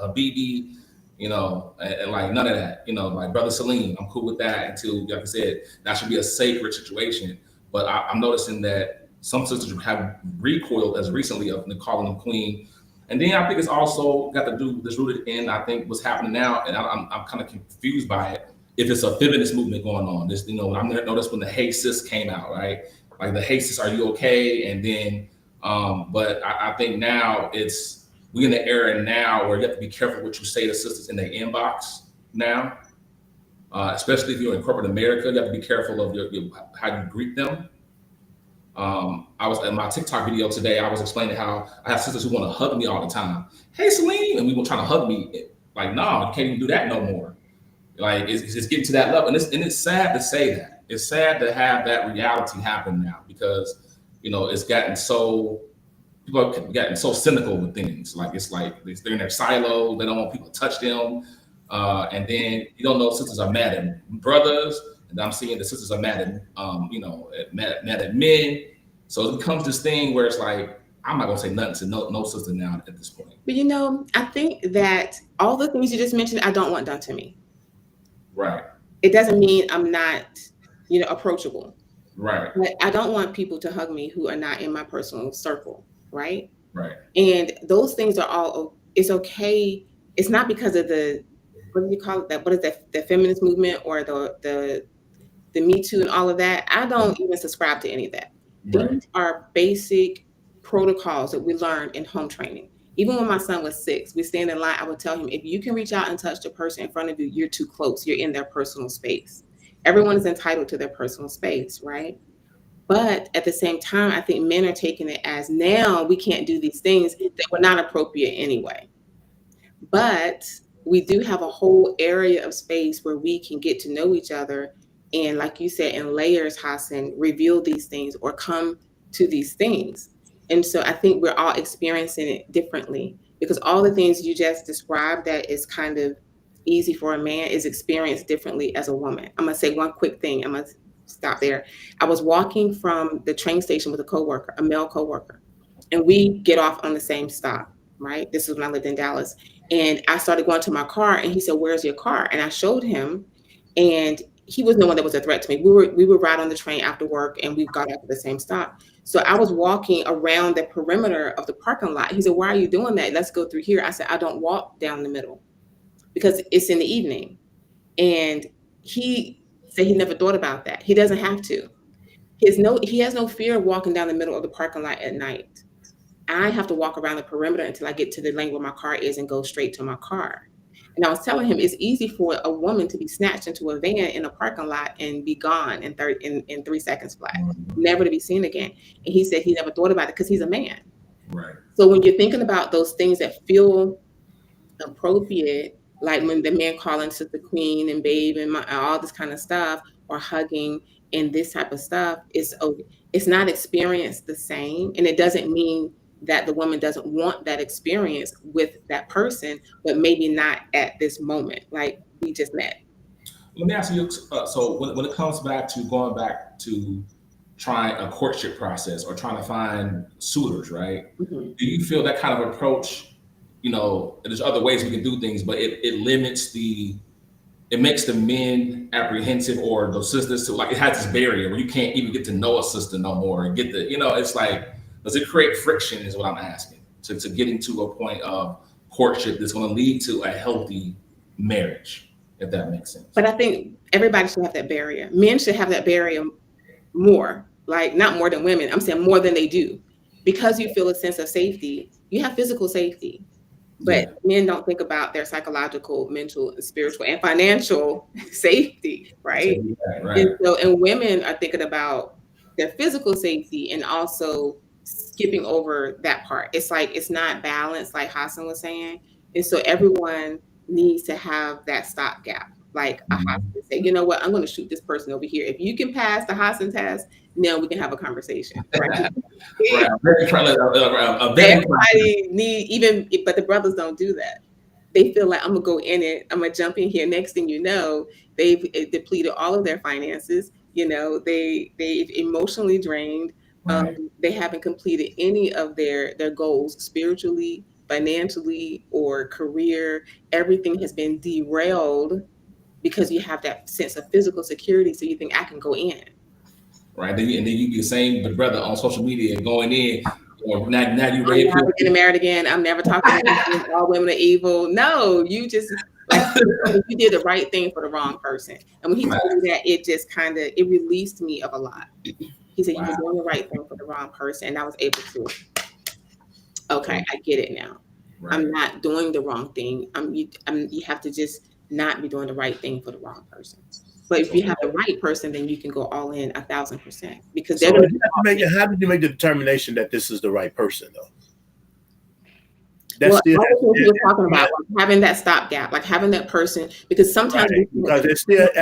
A BB. You know, and like none of that. You know, like brother Salim, I'm cool with that until, like I said, that should be a sacred situation. But I'm noticing that some sisters have recoiled as recently of calling them queen. And then I think it's also got to do this rooted in, I think, what's happening now, and I'm kind of confused by it. If it's a feminist movement going on, this, you know, I noticed when the hey sis came out, right? Like the hey sis, are you okay? And then, but I think now we're in the era now where you have to be careful what you say to sisters in their inbox now, especially if you're in corporate America. You have to be careful of how you greet them. I was in my TikTok video today. I was explaining how I have sisters who want to hug me all the time. Hey, Celine, and we were trying to hug me. Like, no, you can't even do that no more. Like, it's getting to that level, and it's sad to say that. It's sad to have that reality happen now because, you know, it's gotten so, people have gotten so cynical with things. Like, it's like they're in their silo. They don't want people to touch them, and then you don't know if sisters are mad at brothers. And I'm seeing the sisters are mad at, you know, mad at men. So it becomes this thing where it's like, I'm not gonna say nothing to no sister now at this point. But you know, I think that all the things you just mentioned, I don't want done to me. Right. It doesn't mean I'm not, you know, approachable. Right. But I don't want people to hug me who are not in my personal circle. Right. Right. And those things are all, it's okay. It's not because of what do you call it? What is that? The feminist movement or the Me Too and all of that. I don't even subscribe to any of that. Right. These are basic protocols that we learned in home training. Even when my son was 6, we stand in line, I would tell him, if you can reach out and touch the person in front of you, you're too close. You're in their personal space. Everyone is entitled to their personal space, right? But at the same time, I think men are taking it as now we can't do these things that were not appropriate anyway. But we do have a whole area of space where we can get to know each other. And like you said, in layers, Hassan, reveal these things or come to these things. And so I think we're all experiencing it differently because all the things you just described that is kind of easy for a man is experienced differently as a woman. I'm going to say one quick thing. I'm going to stop there. I was walking from the train station with a male coworker, and we get off on the same stop, right? This is when I lived in Dallas. And I started going to my car, and he said, "Where's your car?" And I showed him, and he was no one that was a threat to me. We were right on the train after work, and we got off at the same stop. So I was walking around the perimeter of the parking lot. He said, "Why are you doing that? Let's go through here." I said, "I don't walk down the middle because it's in the evening." And he said he never thought about that. He doesn't have to. He has no fear of walking down the middle of the parking lot at night. I have to walk around the perimeter until I get to the lane where my car is and go straight to my car. And I was telling him it's easy for a woman to be snatched into a van in a parking lot and be gone in 3 seconds flat, never to be seen again. And he said he never thought about it because he's a man. Right. So when you're thinking about those things that feel appropriate, like when the man calling sister queen and babe and all this kind of stuff, or hugging and this type of stuff, it's not experienced the same. And it doesn't mean that the woman doesn't want that experience with that person, but maybe not at this moment, like we just met. Let me ask you, so when it comes back to going back to trying a courtship process or trying to find suitors, right? Mm-hmm. Do you feel that kind of approach, there's other ways we can do things, but it limits it makes the men apprehensive, or the sisters, to it has this barrier where you can't even get to know a sister no more and get it's like, does it create friction is what I'm asking, to getting to a point of courtship that's going to lead to a healthy marriage, if that makes sense. But I think everybody should have that barrier. Men should have that barrier more, like not more than women. I'm saying more than they do, because you feel a sense of safety. You have physical safety, but men don't think about their psychological, mental, spiritual, and financial safety, right? Right. And women are thinking about their physical safety and also skipping over that part. It's like it's not balanced, like Hassan was saying. And so everyone needs to have that stopgap. Like a Hassan say, you know what, I'm going to shoot this person over here. If you can pass the Hassan test, now we can have a conversation. Right? Everybody need, but the brothers don't do that. They feel like I'm gonna go in it, I'm gonna jump in here. Next thing you know, they've depleted all of their finances. They've emotionally drained. They haven't completed any of their goals spiritually, financially, or career. Everything has been derailed because you have that sense of physical security. So you think I can go in. Right. And then you be the same brother on social media going in. Or now you I'm never getting married again. I'm never talking to all women are evil. No, you just you did the right thing for the wrong person. And when he told me that, it just it released me of a lot. He said, you were doing the right thing for the wrong person. And I was able to, okay, I get it now. Right. I'm not doing the wrong thing. You have to just not be doing the right thing for the wrong person. But if you have the right person, then you can go all in 1,000%. Because how did you make the determination that this is the right person, though? That's still he was talking about, like having that stopgap, like having that person, because sometimes because it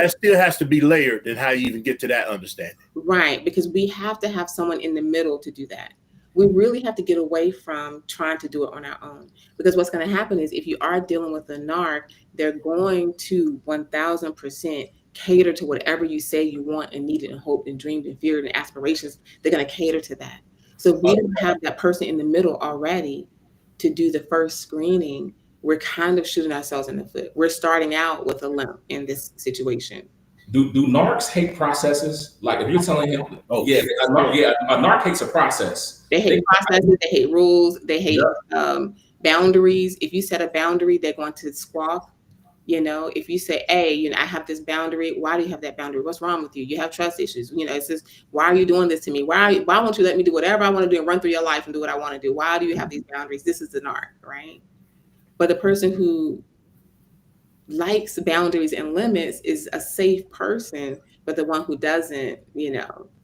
still has to be layered in how you even get to that understanding. Right, because we have to have someone in the middle to do that. We really have to get away from trying to do it on our own, because what's going to happen is if you are dealing with a narc, they're going to 1,000% cater to whatever you say you want and needed and hoped and dreamed and feared and aspirations. They're going to cater to that. So if we don't have that person in the middle already to do the first screening, we're kind of shooting ourselves in the foot. We're starting out with a limp in this situation. Do narcs hate processes? Like if you're telling him, a narc hates a process. They hate processes, they hate rules, they hate boundaries. If you set a boundary, they're going to squawk. If you say, hey, I have this boundary, why do you have that boundary? What's wrong with you? You have trust issues. It's just, why are you doing this to me? Why won't you let me do whatever I want to do and run through your life and do what I want to do? Why do you have these boundaries? This is the narc, right? But the person who likes boundaries and limits is a safe person, but the one who doesn't,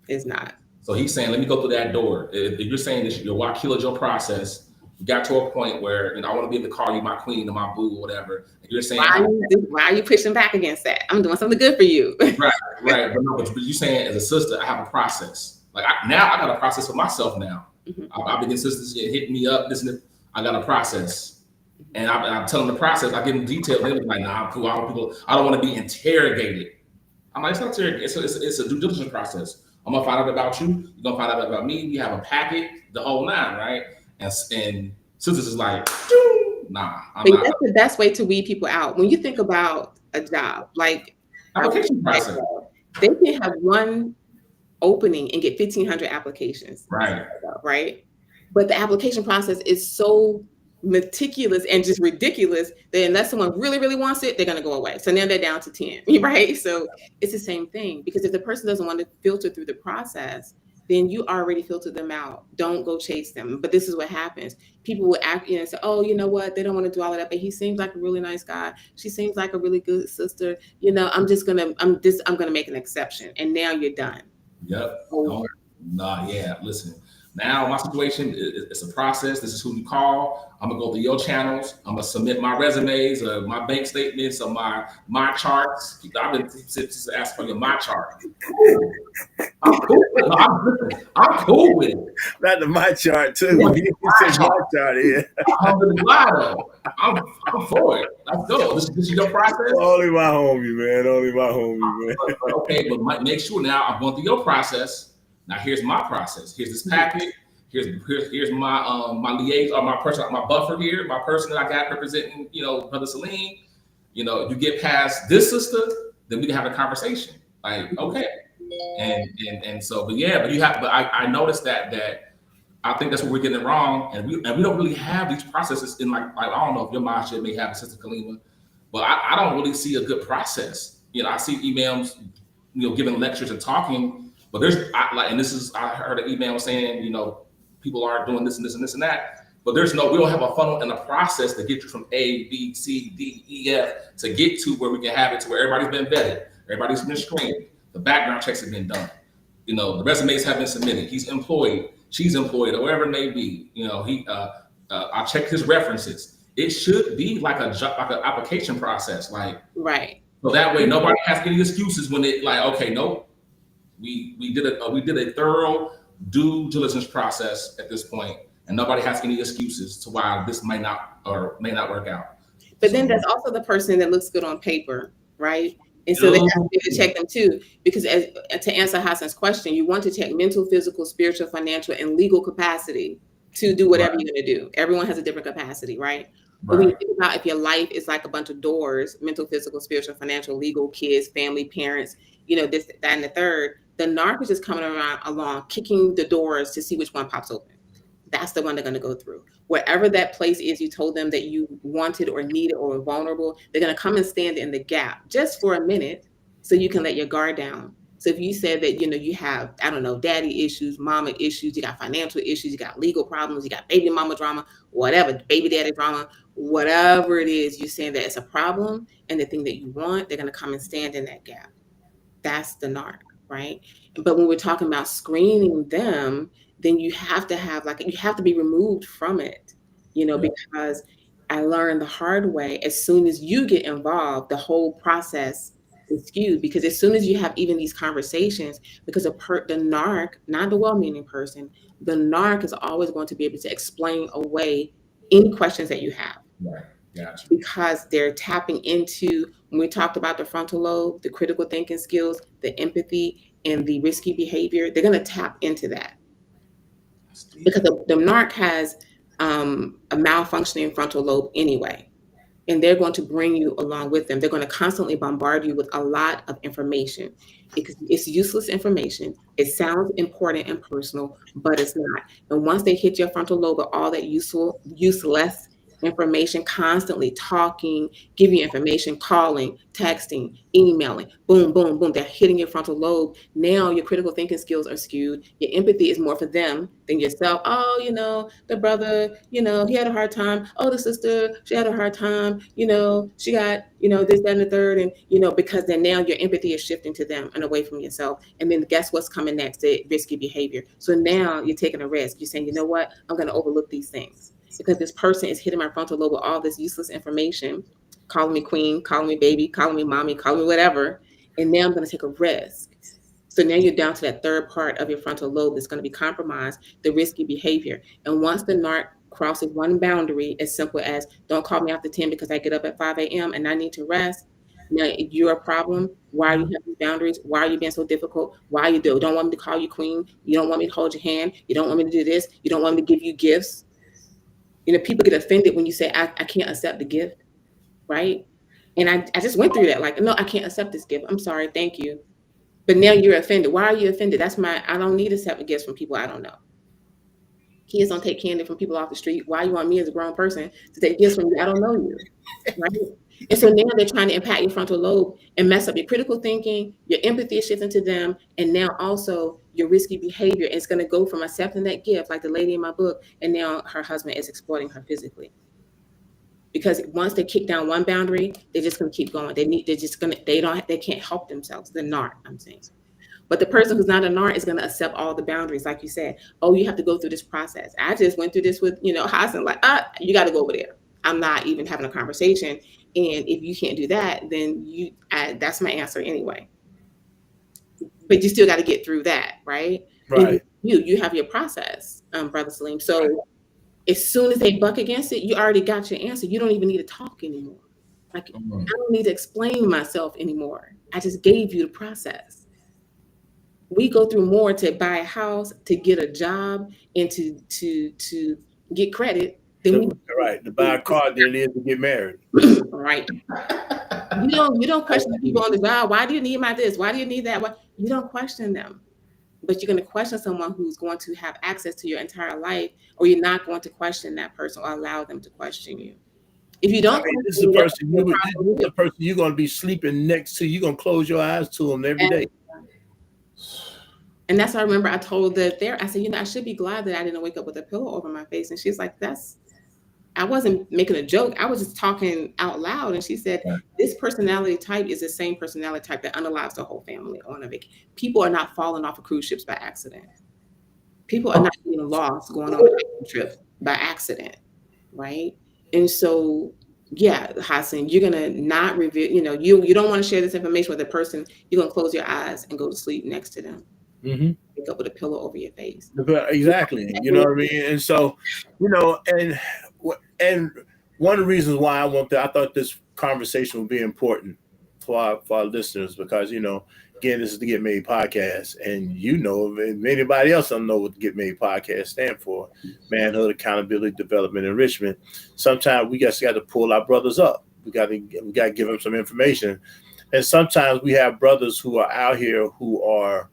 is not. So he's saying, let me go through that door. If you're saying that your wife killed your process, you got to a point where I want to be able to call you my queen or my boo or whatever. And you're saying, why are you pushing back against that? I'm doing something good for you. Right. But you're saying as a sister, I have a process. Like now I got a process for myself now. Mm-hmm. I've been getting sisters hitting me up, this and that. I got a process. And I'm telling them the process. I give them details. They're like, nah, I'm cool. I don't want to be interrogated. I'm like, it's not interrogated. It's a due diligence process. I'm going to find out about you. You're going to find out about me. We have a packet, the whole nine, right? And sisters is like, nah. That's the best way to weed people out. When you think about a job, like application process, they can have one opening and get 1,500 applications. Right. But the application process is so meticulous and just ridiculous that unless someone really, really wants it, they're going to go away. So now they're down to 10, right? So it's the same thing, because if the person doesn't want to filter through the process, then you already filtered them out. Don't go chase them. But this is what happens. People will act, you know, say, oh, you know what? They don't want to do all of that. But he seems like a really nice guy. She seems like a really good sister. You know, I'm gonna make an exception. And now you're done. Yep. Yeah. Listen. Now my situation it's a process. This is who you call. I'm gonna go through your channels. I'm gonna submit my resumes, my bank statements, or my charts. I've been asking for my chart. I'm cool with it. I'm cool with it. Not the my chart too. You said my chart here. I'm for it. Let's go. This is your process. Only my homie, man. Only my homie, man. Okay, but make sure now I'm going through your process. Now here's my process. Here's this packet. Here's my my liaison, or my person, my buffer here, my person that I got representing, you know, Brother Salim. You know, you get past this sister, then we can have a conversation. Like, okay. And so, but I noticed that I think that's what we're getting wrong, and we don't really have these processes in like I don't know if your Masha may have, Sister Kaleema, but I don't really see a good process. You know, I see emails, you know, giving lectures and talking. But I heard an email saying, you know, people are doing this and this and this and that. But we don't have a funnel and a process to get you from A, B, C, D, E, F to get to where we can have it to where everybody's been vetted, everybody's been screened, the background checks have been done, you know, the resumes have been submitted, he's employed, she's employed, or whatever it may be. You know, I checked his references. It should be like an application process, like right. So that way nobody has any excuses when it like, okay, nope. We did a thorough due diligence process at this point, and nobody has any excuses to why this might not work out. But then there's also the person that looks good on paper, right? And so they have to check them too, because to answer Hassan's question, you want to check mental, physical, spiritual, financial, and legal capacity to do whatever you're going to do. Everyone has a different capacity, right? But when you think about if your life is like a bunch of doors, mental, physical, spiritual, financial, legal, kids, family, parents, you know, this, that, and the third, the narc is just coming along, kicking the doors to see which one pops open. That's the one they're going to go through. Wherever that place is, you told them that you wanted or needed or were vulnerable, they're going to come and stand in the gap just for a minute so you can let your guard down. So if you said that, you know, you have, I don't know, daddy issues, mama issues, you got financial issues, you got legal problems, you got baby mama drama, whatever, baby daddy drama, whatever it is, you're saying that it's a problem and the thing that you want, they're going to come and stand in that gap. That's the narc, right? But when we're talking about screening them, then you have to have you have to be removed from it, you know, because I learned the hard way. As soon as you get involved, the whole process is skewed, because as soon as you have even these conversations, because the narc, not the well-meaning person, the narc is always going to be able to explain away any questions that you have. Right. Gotcha. Because they're tapping into, when we talked about the frontal lobe, the critical thinking skills, the empathy, and the risky behavior, they're going to tap into that. Because the narc has a malfunctioning frontal lobe anyway, and they're going to bring you along with them. They're going to constantly bombard you with a lot of information. It's useless information. It sounds important and personal, but it's not. And once they hit your frontal lobe with all that useless information, constantly talking, giving you information, calling, texting, emailing, boom, boom, boom, they're hitting your frontal lobe. Now your critical thinking skills are skewed. Your empathy is more for them than yourself. Oh, you know, the brother, you know, he had a hard time. Oh, the sister, she had a hard time. You know, she got, you know, this, that, and the third. And, you know, because then now your empathy is shifting to them and away from yourself. And then guess what's coming next? The risky behavior. So now you're taking a risk. You're saying, you know what? I'm going to overlook these things, because this person is hitting my frontal lobe with all this useless information, calling me queen, calling me baby, calling me mommy, calling me whatever. And now I'm going to take a risk. So now you're down to that third part of your frontal lobe that's going to be compromised, the risky behavior. And once the narc crosses one boundary, as simple as don't call me after 10 because I get up at 5 a.m. and I need to rest. Now, if you're a problem, why are you having boundaries? Why are you being so difficult? Why you don't want me to call you queen? You don't want me to hold your hand? You don't want me to do this? You don't want me to give you gifts? You know, people get offended when you say, I can't accept the gift, right? And I just went through that, like, no, I can't accept this gift. I'm sorry, thank you. But now you're offended. Why are you offended? I don't need to accept gifts from people I don't know. Kids don't take candy from people off the street. Why you want me as a grown person to take gifts from you? I don't know you, right? And so now they're trying to impact your frontal lobe and mess up your critical thinking, your empathy is shifting to them, and now also your risky behavior. It's going to go from accepting that gift, like the lady in my book, and now her husband is exploiting her physically. Because once they kick down one boundary, they're just going to keep going. They can't help themselves. The narc, I'm saying. But the person who's not a narc is going to accept all the boundaries, like you said. Oh, you have to go through this process. I just went through this with, Hassan, like, you got to go over there. I'm not even having a conversation. And if you can't do that, then that's my answer anyway. But you still got to get through that, right? Right. You have your process, Brother Salim. So as soon as they buck against it, you already got your answer. You don't even need to talk anymore. Like, I don't need to explain myself anymore. I just gave you the process. We go through more to buy a house, to get a job, and to get credit than to buy a car than it is to get married. Right. You don't question people on the job. Why do you need my this? Why do you need that? You don't question them. But you're going to question someone who's going to have access to your entire life, or you're not going to question that person or allow them to question you. If you don't, this is the person you're going to be sleeping next to. You're going to close your eyes to them every day. And that's what I remember I told I said, I should be glad that I didn't wake up with a pillow over my face. And she's like, I wasn't making a joke. I was just talking out loud. And she said, this personality type is the same personality type that unalives the whole family on a vacation. People are not falling off of cruise ships by accident. People are not getting lost going on a trip by accident, right? And so, yeah, Hassan, you're going to not reveal, you don't want to share this information with a person. You're going to close your eyes and go to sleep next to them. Mm-hmm. Wake up with a pillow over your face. Exactly. You know what I mean? And so, and one of the reasons why I thought this conversation would be important for our listeners, because, again, this is the Get Made podcast, and if anybody else don't know what the Get Made podcast stand for, manhood, accountability, development, enrichment. Sometimes we just got to pull our brothers up. We got to give them some information. And sometimes we have brothers who are out here who are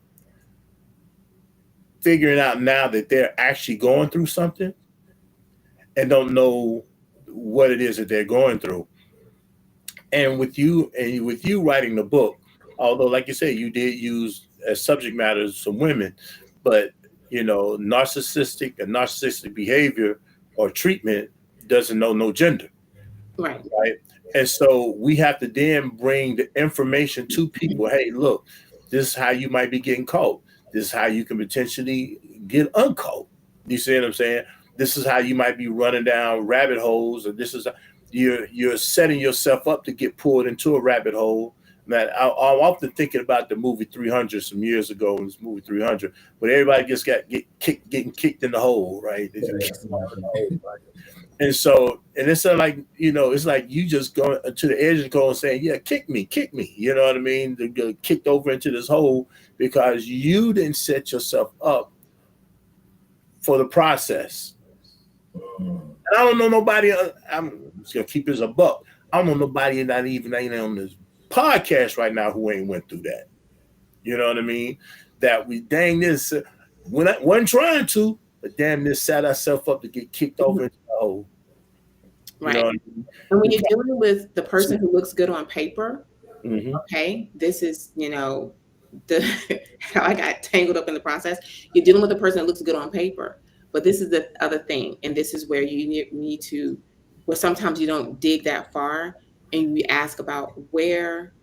figuring out now that they're actually going through something and don't know what it is that they're going through. And with you writing the book, although, like you said, you did use as subject matters some women, but narcissistic behavior or treatment doesn't know no gender. Right. And so we have to then bring the information to people. Hey, look, this is how you might be getting caught. This is how you can potentially get uncaught. You see what I'm saying? This is how you might be running down rabbit holes, and this is you're setting yourself up to get pulled into a rabbit hole. Man, I'm often thinking about the movie 300 some years ago. In this movie 300, but everybody just getting kicked in the hole, right? And so, and it's like, it's like you just going to the edge of the goal and saying, yeah, kick me. You know what I mean? They get kicked over into this hole because you didn't set yourself up for the process. And I don't know nobody, I'm just going to keep it as a buck. I don't know nobody not even on this podcast right now who ain't went through that. You know what I mean? That we wasn't trying to, but damn near set ourselves up to get kicked over into the hole. Right. You know what I mean? And when you're dealing with the person who looks good on paper, okay, this is, how I got tangled up in the process. You're dealing with a person that looks good on paper, but this is the other thing. And this is where you need to, where sometimes you don't dig that far and you ask about where,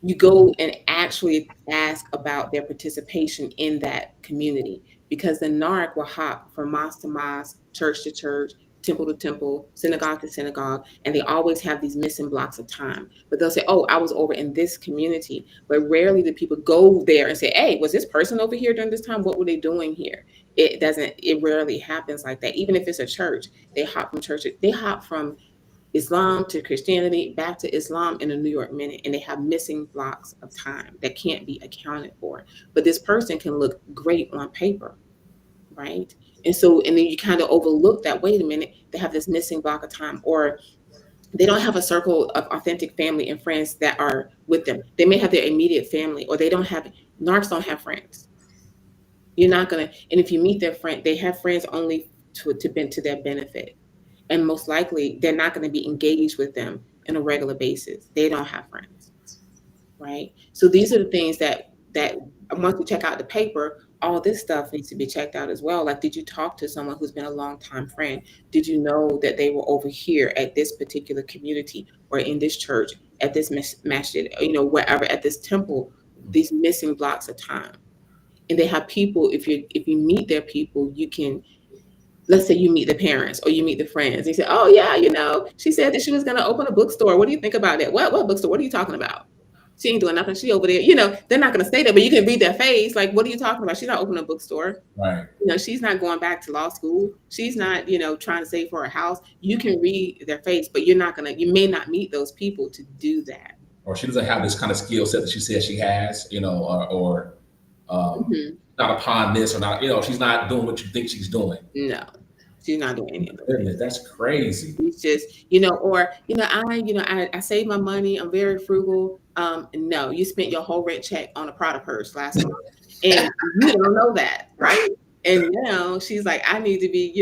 you go and actually ask about their participation in that community, because the narc will hop from mosque to mosque, church to church, temple to temple, synagogue to synagogue, and they always have these missing blocks of time. But they'll say, oh, I was over in this community. But rarely do people go there and say, hey, was this person over here during this time? What were they doing here? It rarely happens like that. Even if it's a church, they hop from Islam to Christianity, back to Islam in a New York minute, and they have missing blocks of time that can't be accounted for. But this person can look great on paper, right? And then you kind of overlook that, wait a minute, they have this missing block of time, or they don't have a circle of authentic family and friends that are with them. They may have their immediate family, or narcs don't have friends. You're not gonna, and if you meet their friend, they have friends only to their benefit. and most likely they're not going to be engaged with them on a regular basis. They don't have friends, right? So these are the things that once you check out the paper, all this stuff needs to be checked out as well. Like, did you talk to someone who's been a long time friend? Did you know that they were over here at this particular community or in this church, at this masjid, wherever, at this temple, these missing blocks of time? And they have people, if you meet their people, you can, let's say you meet the parents or you meet the friends, and you say, oh yeah, she said that she was going to open a bookstore. What do you think about that? What bookstore? What are you talking about? She ain't doing nothing. She over there. They're not going to say that, but you can read their face. Like, what are you talking about? She's not opening a bookstore. Right. She's not going back to law school. She's not, trying to save for a house. You can read their face, but you may not meet those people to do that. Or she doesn't have this kind of skill set that she says she has, or not upon this, or not, she's not doing what you think she's doing. No, she's not doing any of that. That's crazy. It's just, I save my money. I'm very frugal. No, you spent your whole rent check on a Prada purse last month, and you don't know that, right? And now she's like, I need to be,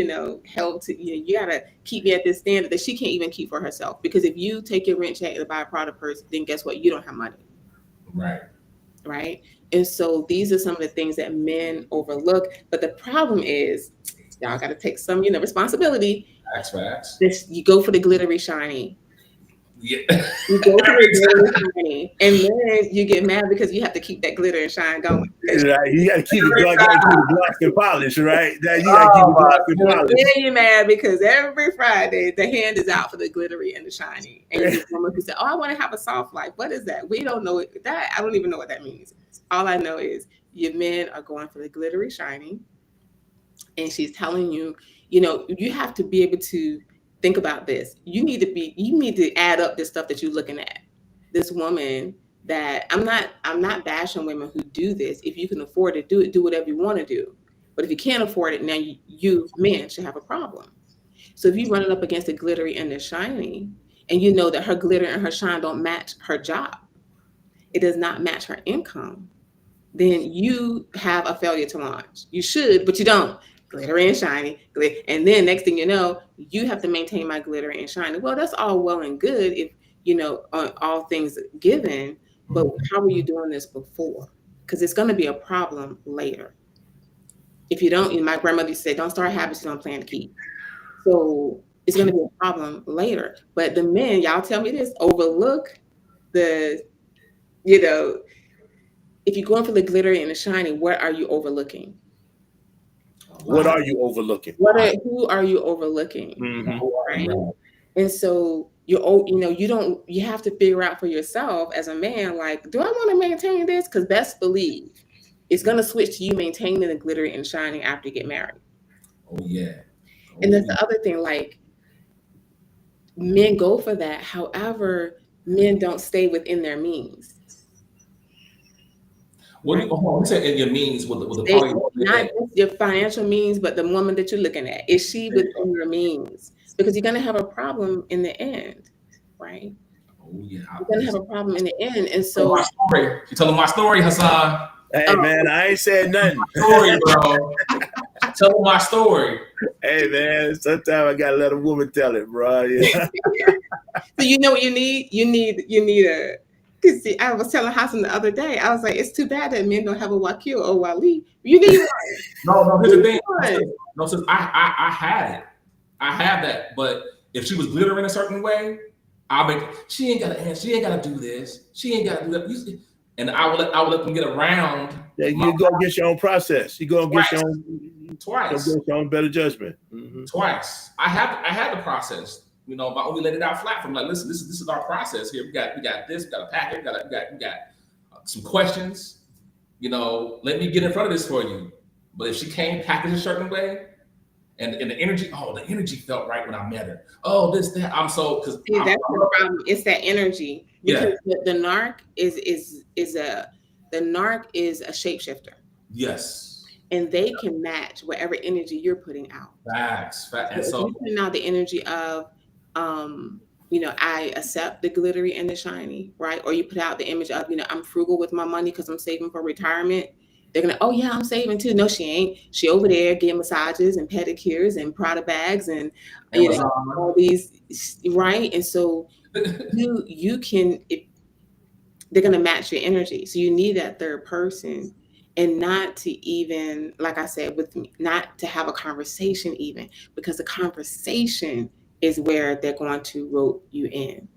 held to, you gotta keep me at this standard that she can't even keep for herself. Because if you take your rent check to buy a Prada purse, then guess what? You don't have money. Right. Right. And so these are some of the things that men overlook. But the problem is, y'all got to take some, responsibility. Facts. You go for the glittery, shiny. Yeah. You go for the glittery, shiny, and then you get mad because you have to keep that glitter and shine going. Right. You got to keep the gloss and polish, right? You got to keep the gloss and polish. Then you're mad because every Friday the hand is out for the glittery and the shiny, and you get someone who said, "Oh, I want to have a soft life." What is that? We don't know that. I don't even know what that means. All I know is your men are going for the glittery, shiny, and she's telling you, you have to be able to think about this. You need to add up this stuff that you're looking at. This woman that I'm not bashing women who do this. If you can afford to do it, do whatever you want to do. But if you can't afford it, now you men should have a problem. So if you run it up against the glittery and the shiny, and you know that her glitter and her shine don't match her job, it does not match her income, then you have a failure to launch. You should, but you don't. Glitter and shiny, and then next thing you know, you have to maintain my glitter and shiny. Well, that's all well and good if all things given, but how were you doing this before? Because it's going to be a problem later. If you don't, my grandmother used to say, don't start habits you don't plan to keep. So it's going to be a problem later. But the men, y'all tell me this, overlook the, if you're going for the glitter and the shiny, what are you overlooking? What are you overlooking? Who are you overlooking? Mm-hmm. Right? And so you have to figure out for yourself as a man, like, do I want to maintain this? Because best believe it's going to switch to you maintaining the glitter and shining after you get married. Oh yeah. And that's the other thing, like, men go for that. However, men don't stay within their means. What do you say in your means with the party? Not just your financial means, but the woman that you're looking at. Is she within your means? Because you're going to have a problem in the end, right? Oh yeah. You're going to have a problem in the end. And so you telling my story, Hassan. Hey man, I ain't said nothing. Story, bro. Tell them my story. Hey man, sometimes I gotta let a woman tell it, bro. Yeah. So you know what you need? You need a. Because I was telling Hassan the other day, I was like, it's too bad that men don't have a wakil or wali. You need one. No, here's the thing. No, since I had it. I have that. But if she was glittering a certain way, she ain't gotta answer. She ain't gotta do this. She ain't gotta do that. And I would let them get around. Yeah, you go get your own process. You go and get your own twice. Get your own better judgment. Mm-hmm. Twice. I had the process. But only let it out flat from like, listen, this is our process here. We got this, we got a packet, we got some questions. Let me get in front of this for you. But if she came packaged a certain way, and the energy felt right when I met her. Oh, this, that. That's the problem. It's that energy. Because the narc is a shapeshifter. Yes. And they can match whatever energy you're putting out. Facts. And so you're putting out the energy of I accept the glittery and the shiny, right? Or you put out the image of, I'm frugal with my money because I'm saving for retirement. They're gonna, oh yeah, I'm saving too. No, she ain't. She over there getting massages and pedicures and Prada bags and all these, right? And so you can, they're gonna match your energy. So you need that third person, and not to even, like I said, with me, not to have a conversation even, because the conversation is where they're going to rope you in.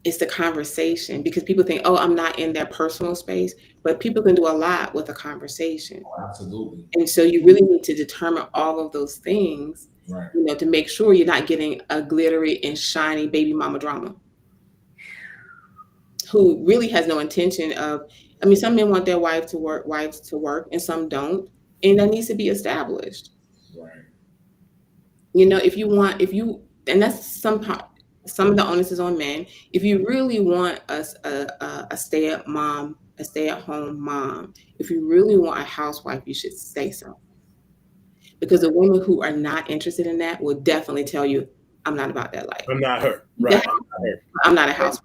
It's the conversation, because people think, oh, I'm not in their personal space, but people can do a lot with a conversation. Oh, absolutely. And so you really need to determine all of those things, Right. to make sure you're not getting a glittery and shiny baby mama drama who really has no intention of, I mean, some men want their wives to work, and some don't. And that needs to be established. Right. And that's some of the onus is on men. If you really want a stay-at-home mom, if you really want a housewife, you should say so. Because the women who are not interested in that will definitely tell you, I'm not about that life. I'm not her. Right. I'm not a housewife.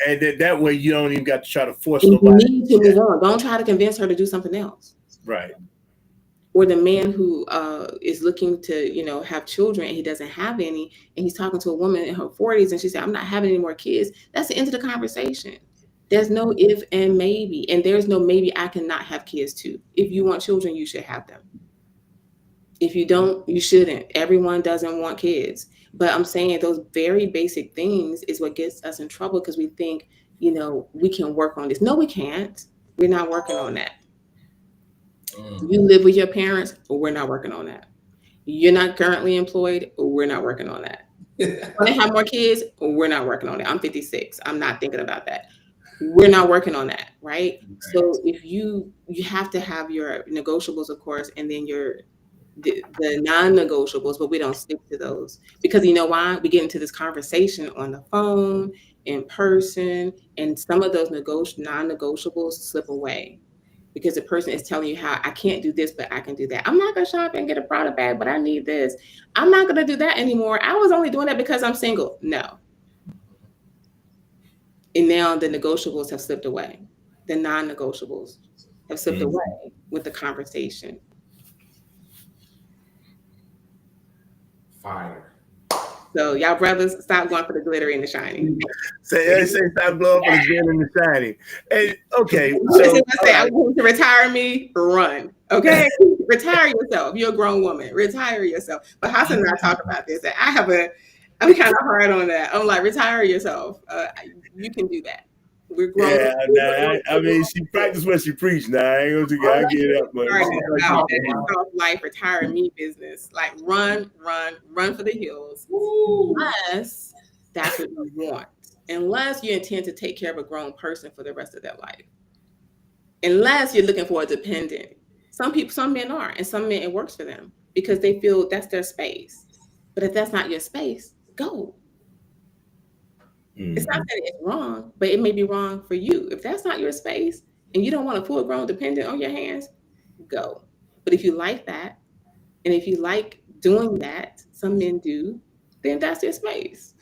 And that way you don't even got to try to force And nobody. you need to move on. Don't try to convince her to do something else. Right. Or the man who is looking to, have children, and he doesn't have any, and he's talking to a woman in her 40s, and she said, I'm not having any more kids. That's the end of the conversation. There's no if and maybe, and there's no maybe I cannot have kids too. If you want children, you should have them. If you don't, you shouldn't. Everyone doesn't want kids. But I'm saying those very basic things is what gets us in trouble, because we think, we can work on this. No, we can't. We're not working on that. You live with your parents, or we're not working on that. You're not currently employed, or we're not working on that. Want to have more kids, or we're not working on it. I'm 56. I'm not thinking about that. We're not working on that, right? So if you have to have your negotiables, of course, and then the non-negotiables, but we don't stick to those, because you know why? We get into this conversation on the phone, in person, and some of those non-negotiables slip away, because the person is telling you how I can't do this, but I can do that. I'm not going to shop and get a Prada bag, but I need this. I'm not going to do that anymore. I was only doing that because I'm single. No. And now the negotiables have slipped away. The non-negotiables have slipped away with the conversation. Fire. So y'all brothers, stop going for the glitter and the shiny. Say stop blowing for the glitter and the shiny. And okay, I want to retire me, run. Okay, retire yourself. You're a grown woman. Retire yourself. But Hassan and I talk about this. I'm kind of hard on that. I'm like, retire yourself. You can do that. We're grown. Yeah, I mean, she practiced what she preached. Now I ain't gonna get it up, but life retire me business. Like run for the hills. Unless that's what you want. Unless you intend to take care of a grown person for the rest of their life. Unless you're looking for a dependent. Some men are, and some men it works for them because they feel that's their space. But if that's not your space, go. It's not that it's wrong, but it may be wrong for you. If that's not your space and you don't want a full-grown dependent on your hands, go. But if you like that, and if you like doing that, some men do, then that's your space.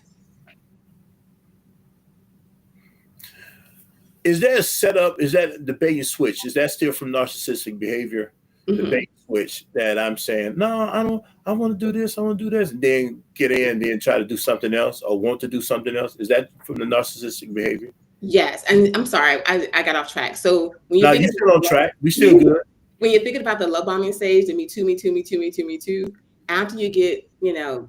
Is there a setup? Is that the bait and switch? Is that still from narcissistic behavior? The bait and switch that I'm saying, no, I don't. I want to do this. I want to do this, and then get in, then try to do something else, or want to do something else. Is that from the narcissistic behavior? Yes, and I'm sorry, I got off track. So when you're still on track. We still good. When you're thinking about the love bombing stage, the me too, after you get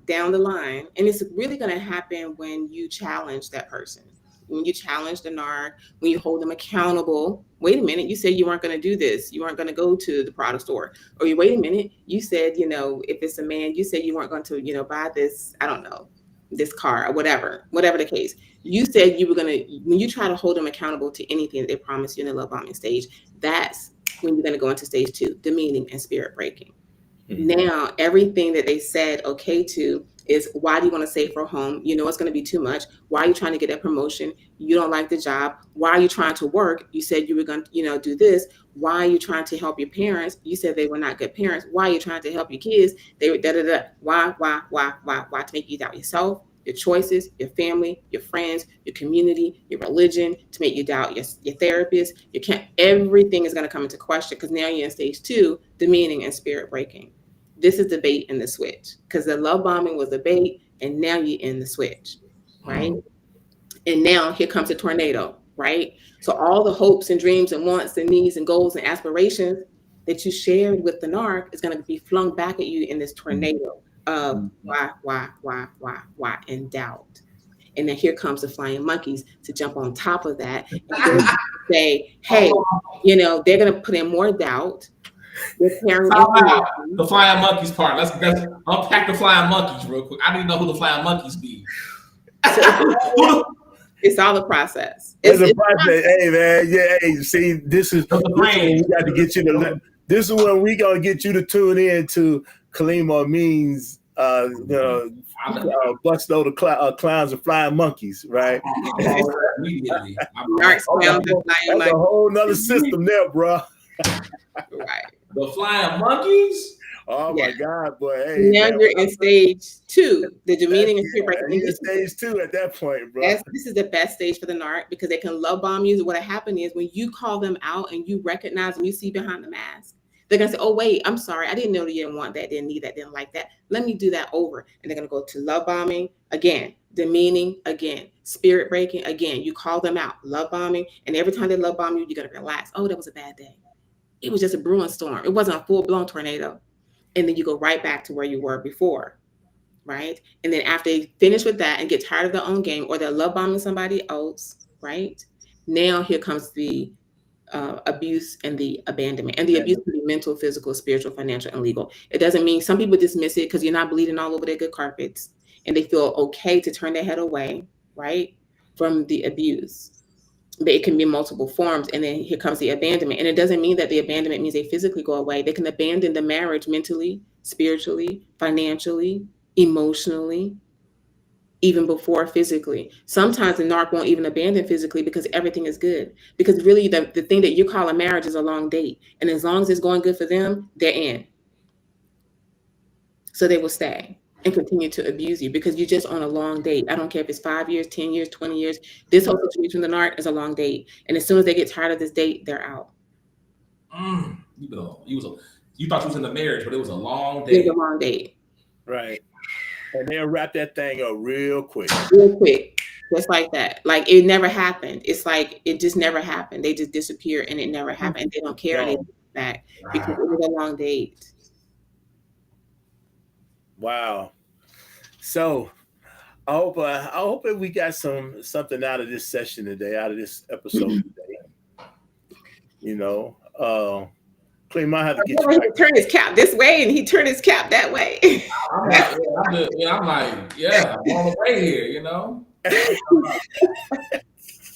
down the line, and it's really going to happen when you challenge that person. When you challenge the narc, when you hold them accountable. Wait a minute, you said you weren't going to do this. You weren't going to go to the product store. Or wait a minute, you said, if it's a man, you said you weren't going to, buy this, I don't know, this car or whatever the case. You said you were going to, when you try to hold them accountable to anything that they promised you in the love bombing stage, that's when you're going to go into stage 2, demeaning and spirit breaking. Now, everything that they said okay to is, why do you want to save for a home? It's going to be too much. Why are you trying to get that promotion? You don't like the job. Why are you trying to work? You said you were going to, do this. Why are you trying to help your parents? You said they were not good parents. Why are you trying to help your kids? They were Why to make you doubt yourself? your choices, your family, your friends, your community, your religion, to make you doubt your therapist. You can't, everything is going to come into question because now you're in stage 2, demeaning and spirit breaking. This is the bait and the switch, because the love bombing was the bait and now you're in the switch, right? And now here comes a tornado, right? So all the hopes and dreams and wants and needs and goals and aspirations that you shared with the narc is going to be flung back at you in this tornado of why, and doubt. And then here comes the flying monkeys to jump on top of that and say, hey, you know, they're going to put in more doubt. The flying monkeys part. Let's unpack the flying monkeys real quick. I don't even know who the flying monkeys be. It's all a process. It's a process. Hey man, yeah. Hey, see, this is when we got to get you to. This is when we gonna get you to tune in to Kaleema Ameen's bust load of clowns and flying monkeys, right? Immediately. That's a whole nother system there, bro. Right. The flying monkeys. Oh my God, boy! Hey, now you're in stage 2, the demeaning and spirit breaking. You're in stage 2 at that point, bro. This is the best stage for the narc because they can love bomb you. What'll happen is when you call them out and you recognize and you see behind the mask, they're gonna say, "Oh wait, I'm sorry, I didn't know that you didn't want that, didn't need that, didn't like that. Let me do that over." And they're gonna go to love bombing again, demeaning again, spirit breaking again. You call them out, love bombing, and every time they love bomb you, you're gonna relax. Oh, that was a bad day. It was just a brewing storm. It wasn't a full blown tornado. And then you go right back to where you were before, right? And then after they finish with that and get tired of their own game, or they're love bombing somebody else, right? Now here comes the abuse and the abandonment. And the abuse can be mental, physical, spiritual, financial, and legal. It doesn't mean, some people dismiss it because you're not bleeding all over their good carpets and they feel okay to turn their head away, right, from the abuse. But it can be multiple forms. And then here comes the abandonment. And it doesn't mean that the abandonment means they physically go away. They can abandon the marriage mentally, spiritually, financially, emotionally, even before physically. Sometimes the narc won't even abandon physically because everything is good. Because really the thing that you call a marriage is a long date. And as long as it's going good for them, they're in. So they will stay and continue to abuse you because you're just on a long date. I don't care if it's 5 years, 10 years, 20 years. This whole situation with the narc is a long date. And as soon as they get tired of this date, they're out. You thought you was in the marriage, but it was a long date. It was a long date. Right. And they'll wrap that thing up real quick. Real quick. Just like that. Like it never happened. It's like it just never happened. They just disappear and it never happened. And they don't care anything back because it was a long date. Wow. So I hope that we got something out of this session today, out of this episode today. You know, Kaleema might have to get you. He turned his cap this way and he turned his cap that way. I'm like, I'm on the way here, you know.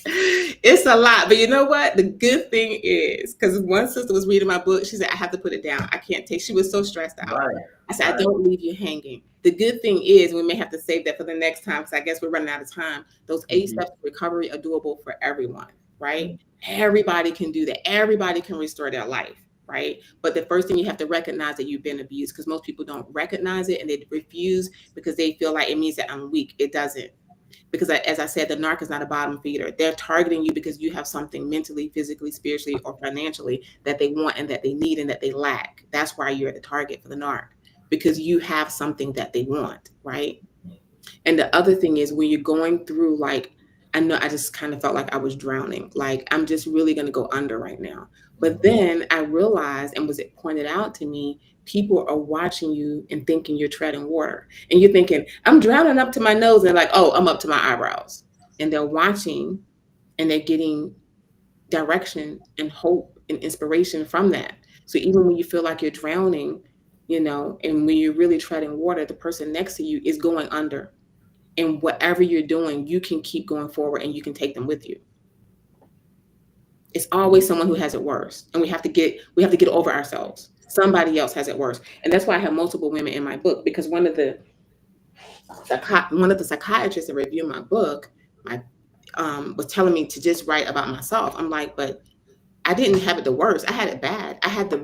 It's a lot, but you know what? The good thing is, because one sister was reading my book, she said, I have to put it down. I can't take. She was so stressed out. Right. I said, I don't leave you hanging. The good thing is, we may have to save that for the next time, because I guess we're running out of time. Those 8 steps of recovery are doable for everyone, right? Everybody can do that. Everybody can restore their life, right? But the first thing, you have to recognize that you've been abused, because most people don't recognize it and they refuse because they feel like it means that I'm weak. It doesn't. Because as I said, the narc is not a bottom feeder. They're targeting you because you have something mentally, physically, spiritually, or financially that they want and that they need and that they lack. That's why you're the target for the narc, because you have something that they want, right? And the other thing is, when you're going through, like, I know I just kind of felt like I was drowning. Like, I'm just really going to go under right now. But then I realized, and was it pointed out to me, people are watching you and thinking you're treading water. And you're thinking, I'm drowning up to my nose. And they're like, oh, I'm up to my eyebrows. And they're watching and they're getting direction and hope and inspiration from that. So even when you feel like you're drowning, you know, and when you're really treading water, the person next to you is going under. And whatever you're doing, you can keep going forward and you can take them with you. It's always someone who has it worse. And we have to get over ourselves. Somebody else has it worse. And that's why I have multiple women in my book, because one of the psychiatrists that reviewed my book was telling me to just write about myself. I'm like, but I didn't have it the worst. I had it bad. I had the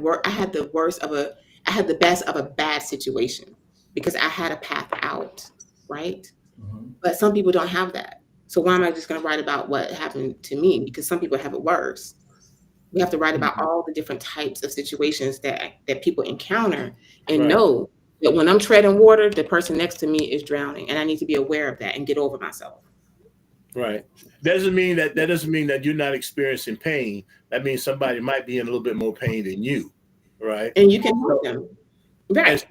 best of a bad situation, because I had a path out, right? But some people don't have that. So why am I just going to write about what happened to me? Because some people have it worse. We have to write about all the different types of situations that people encounter, and know that when I'm treading water, the person next to me is drowning, and I need to be aware of that and get over myself. Right. Doesn't mean that you're not experiencing pain. That means somebody might be in a little bit more pain than you. Right. And you can help them. Right.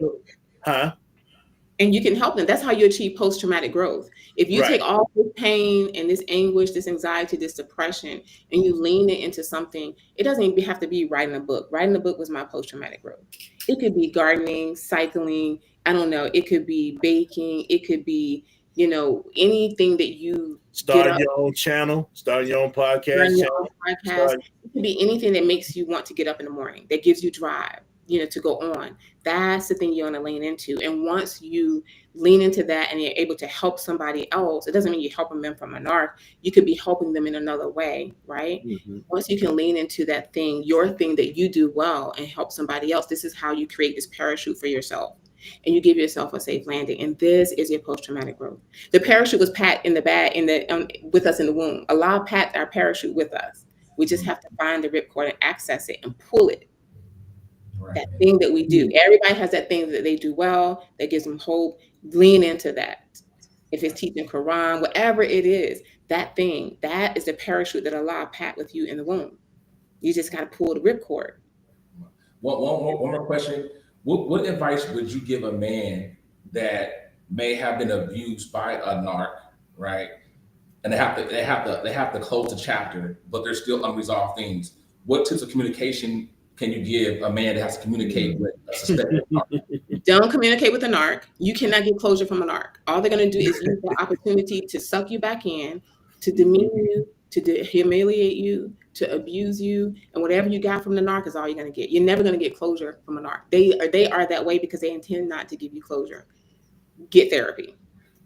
And you can help them. That's how you achieve post-traumatic growth. If you take all this pain and this anguish, this anxiety, this depression, and you lean it into something, it doesn't even have to be writing a book. Writing a book was my post-traumatic growth. It could be gardening, cycling, I don't know. It could be baking. It could be, anything that you start your own channel, start your own podcast. It could be anything that makes you want to get up in the morning, that gives you drive, to go on. That's the thing you want to lean into. And once you lean into that and you're able to help somebody else, it doesn't mean you're helping them from a narc. You could be helping them in another way, right? Mm-hmm. Once you can lean into that thing, your thing that you do well, and help somebody else, this is how you create this parachute for yourself. And you give yourself a safe landing. And this is your post-traumatic growth. The parachute was Pat in the bag with us in the womb. Allah pat our parachute with us. We just have to find the ripcord and access it and pull it. That thing that we do. Everybody has that thing that they do well, that gives them hope. Lean into that. If it's teaching Quran, whatever it is, that thing, that is the parachute that Allah pat with you in the womb. You just got to pull the ripcord. One more question. What advice would you give a man that may have been abused by a narc, right? And they have to close the chapter, but there's still unresolved things. What tips of communication can you give a man that has to communicate with a suspected narc? Don't communicate with a narc. You cannot get closure from a narc. All they're going to do is use the opportunity to suck you back in, to demean you, to humiliate you, to abuse you, and whatever you got from the narc is all you're going to get. You're never going to get closure from a narc. They are that way because they intend not to give you closure. Get therapy.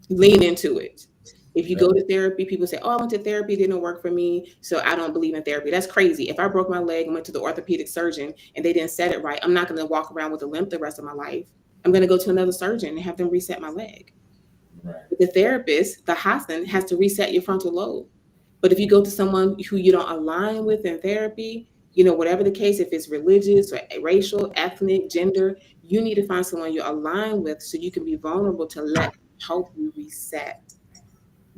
Lean into it. If you go to therapy, people say, I went to therapy, it didn't work for me, so I don't believe in therapy. That's crazy. If I broke my leg and went to the orthopedic surgeon and they didn't set it right, I'm not going to walk around with a limp the rest of my life. I'm going to go to another surgeon and have them reset my leg. Right. The therapist, the Hassan, has to reset your frontal lobe. But if you go to someone who you don't align with in therapy, whatever the case, if it's religious or racial, ethnic, gender, you need to find someone you align with so you can be vulnerable to let help you reset.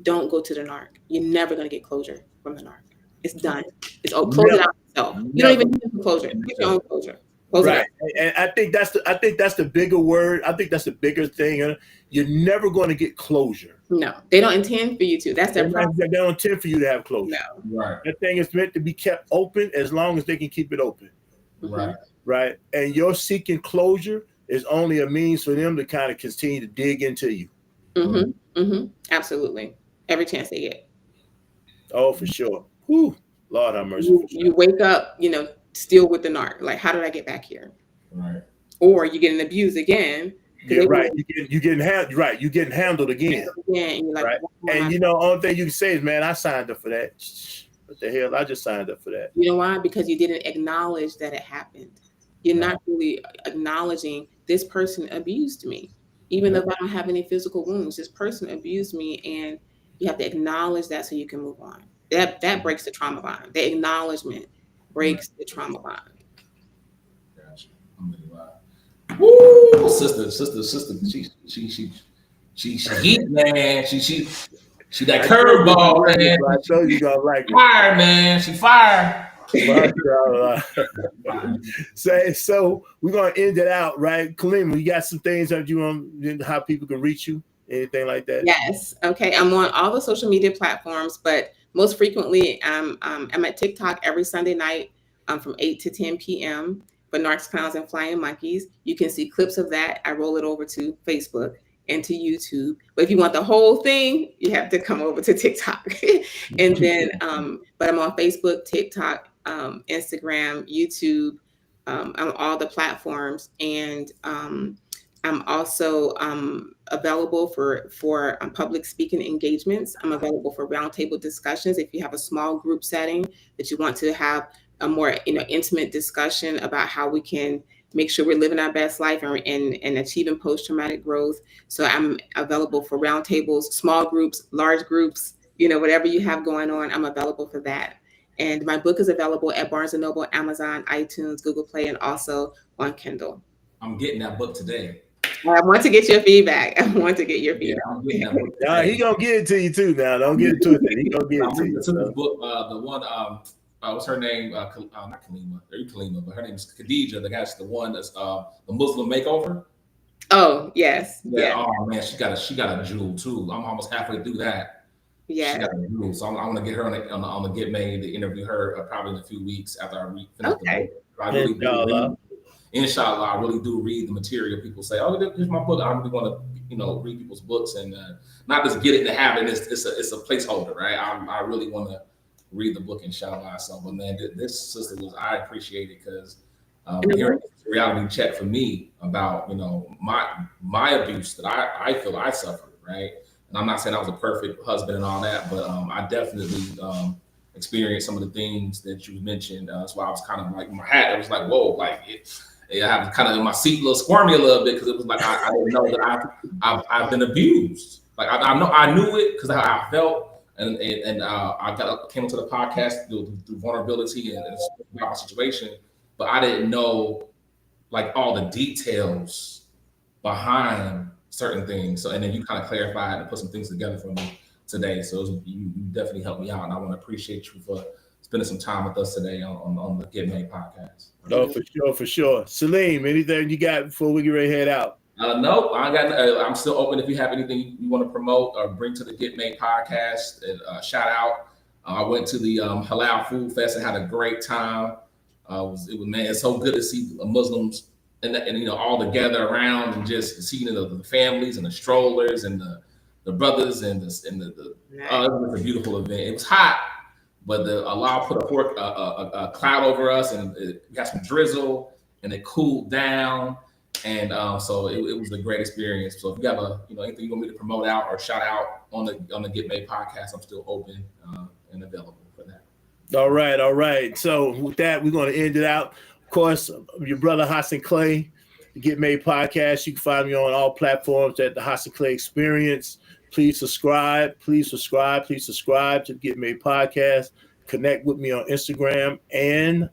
Don't go to the narc. You're never going to get closure from the narc. It's done. It's close it out yourself. You don't even need closure. Get your own closure. Right. And I think that's the bigger word. I think that's the bigger thing. You're never going to get closure. No, they don't intend for you to. That's their problem. They don't intend for you to have closure. No. Right. That thing is meant to be kept open as long as they can keep it open. Right. Right. And your seeking closure is only a means for them to kind of continue to dig into you. Mm-hmm. Mm-hmm. Absolutely. Every chance they get. Oh, for sure. Whew. Lord have mercy. You wake up, still with the narc. Like, how did I get back here? Right. Or you're getting abused again. Yeah, right. You're getting handled again. Yeah, and you're like, right. And only thing you can say is, man, I signed up for that. What the hell? I just signed up for that. You know why? Because you didn't acknowledge that it happened. You're not really acknowledging this person abused me. Even though I don't have any physical wounds, this person abused me, and you have to acknowledge that so you can move on. That breaks the trauma bond. The acknowledgement breaks the trauma bond. Gotcha. Woo, sister. She heat, man. She that curveball, man. I told you gonna like fire, man. She fire. So we're gonna end it out, right? Kaleema, you got some things that you want, how people can reach you, anything like that? Yes. Okay. I'm on all the social media platforms, but most frequently I'm at TikTok every Sunday night from 8 to 10 p.m. for Narcs, Clowns, and Flying Monkeys. You can see clips of that. I roll it over to Facebook and to YouTube. But if you want the whole thing, you have to come over to TikTok. And then, but I'm on Facebook, TikTok, Instagram, YouTube, on all the platforms. And I'm also available for public speaking engagements. I'm available for roundtable discussions. If you have a small group setting that you want to have a more intimate discussion about how we can make sure we're living our best life and achieving post-traumatic growth. So I'm available for roundtables, small groups, large groups, whatever you have going on, I'm available for that. And my book is available at Barnes & Noble, Amazon, iTunes, Google Play, and also on Kindle. I'm getting that book today. I want to get your feedback. I'm getting that book today. He gonna get it to you too. Now, don't get it twisted. He gonna get it to you. The book, the one, what's her name? Not Kaleema. Kaleema, but her name is Khadija. That's the one that's the Muslim makeover. Oh yes. Yeah. Oh man, she got a jewel too. I'm almost halfway through that. Yeah. She got a jewel, so I want to get her on the Get Made to interview her probably in a few weeks after I finish the book. I really do. Inshallah, I really do read the material. People say, "Oh, here's my book." I really want to, read people's books and not just get it in the habit. It's a placeholder, right? I really want to read the book, inshallah. So, but man, this sister I appreciate it because hearing a reality check for me about my abuse that I feel I suffered, right? And I'm not saying I was a perfect husband and all that, but I definitely experienced some of the things that you mentioned. That's why I was kind of like my hat. It was like, whoa, like I was kind of in my seat, a little squirmy a little bit because it was like I didn't know that I've been abused. Like I knew it because I felt, and I came into the podcast through vulnerability and about my situation, but I didn't know like all the details behind certain things. So and then you kind of clarified and put some things together for me today. So you definitely helped me out, and I want to appreciate you for spending some time with us today on the Get Made podcast. No, for sure. Salim, anything you got before we get ready to head out? Nope, I got. I'm still open if you have anything you want to promote or bring to the Get Made podcast. And shout out. I went to the Halal Food Fest and had a great time. It's so good to see Muslims and all together around and just seeing the families and the strollers and the brothers and the it was a beautiful event. It was hot, but Allah put a cloud over us and it got some drizzle and it cooled down. And so it was a great experience. So if you have anything you want me to promote out or shout out on the Get Made podcast, I'm still open and available for that. All right. So with that, we're going to end it out. Of course, your brother Hassan Clay, the Get Made podcast. You can find me on all platforms at the Hassan Clay Experience. Please subscribe to the Get Made podcast. Connect with me on Instagram and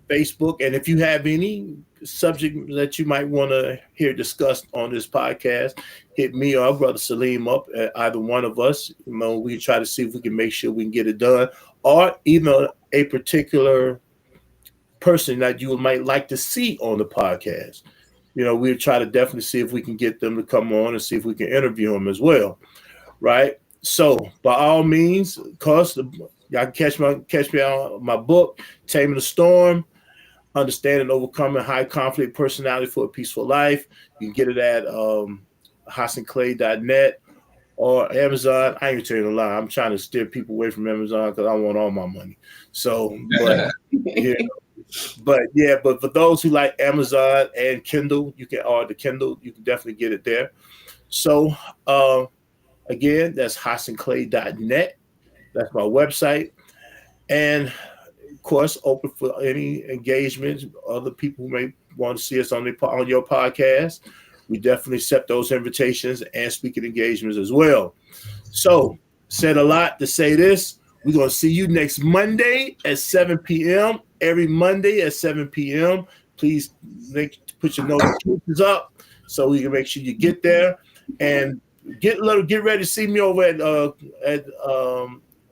Facebook. And if you have any subject that you might want to hear discussed on this podcast, hit me or our brother Salim up at either one of us. We can try to see if we can make sure we can get it done, or even a particular person that you might like to see on the podcast. We'll try to definitely see if we can get them to come on and see if we can interview them as well. Right. So by all means, y'all can catch me on my book, Taming the Storm, Understanding and Overcoming High Conflict Personality for a Peaceful Life. You can get it at HassanClay.net or Amazon. I ain't telling you a lie. I'm trying to steer people away from Amazon because I want all my money. So, but for those who like Amazon and Kindle, you can order the Kindle. You can definitely get it there. So, again, that's HassanClay.net. That's my website. And of course, open for any engagements. Other people who may want to see us on your podcast. We definitely accept those invitations and speaking engagements as well. So, said a lot to say this. We're going to see you next Monday at 7 p.m. Every Monday at 7 p.m. Please put your notifications up so we can make sure you get there. And get ready to see me over at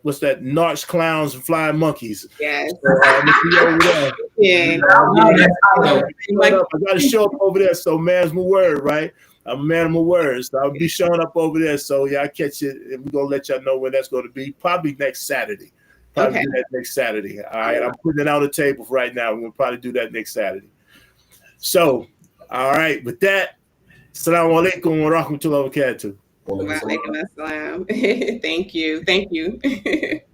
what's that? Narcs, Clowns, and Flying Monkeys. Yes. Over there. Yeah. I got to show up over there. So man's my word, right? I'm a man of my word. So I'll be showing up over there. So y'all catch it, and we're gonna let y'all know when that's going to be. Probably next Saturday. Do that next Saturday. All right. I'm putting it on the table right now. We'll probably do that next Saturday. So, all right. With that, Assalamu alaikum wa rahmatullahi wa barakatuh. Wa alaikum assalam. Thank you.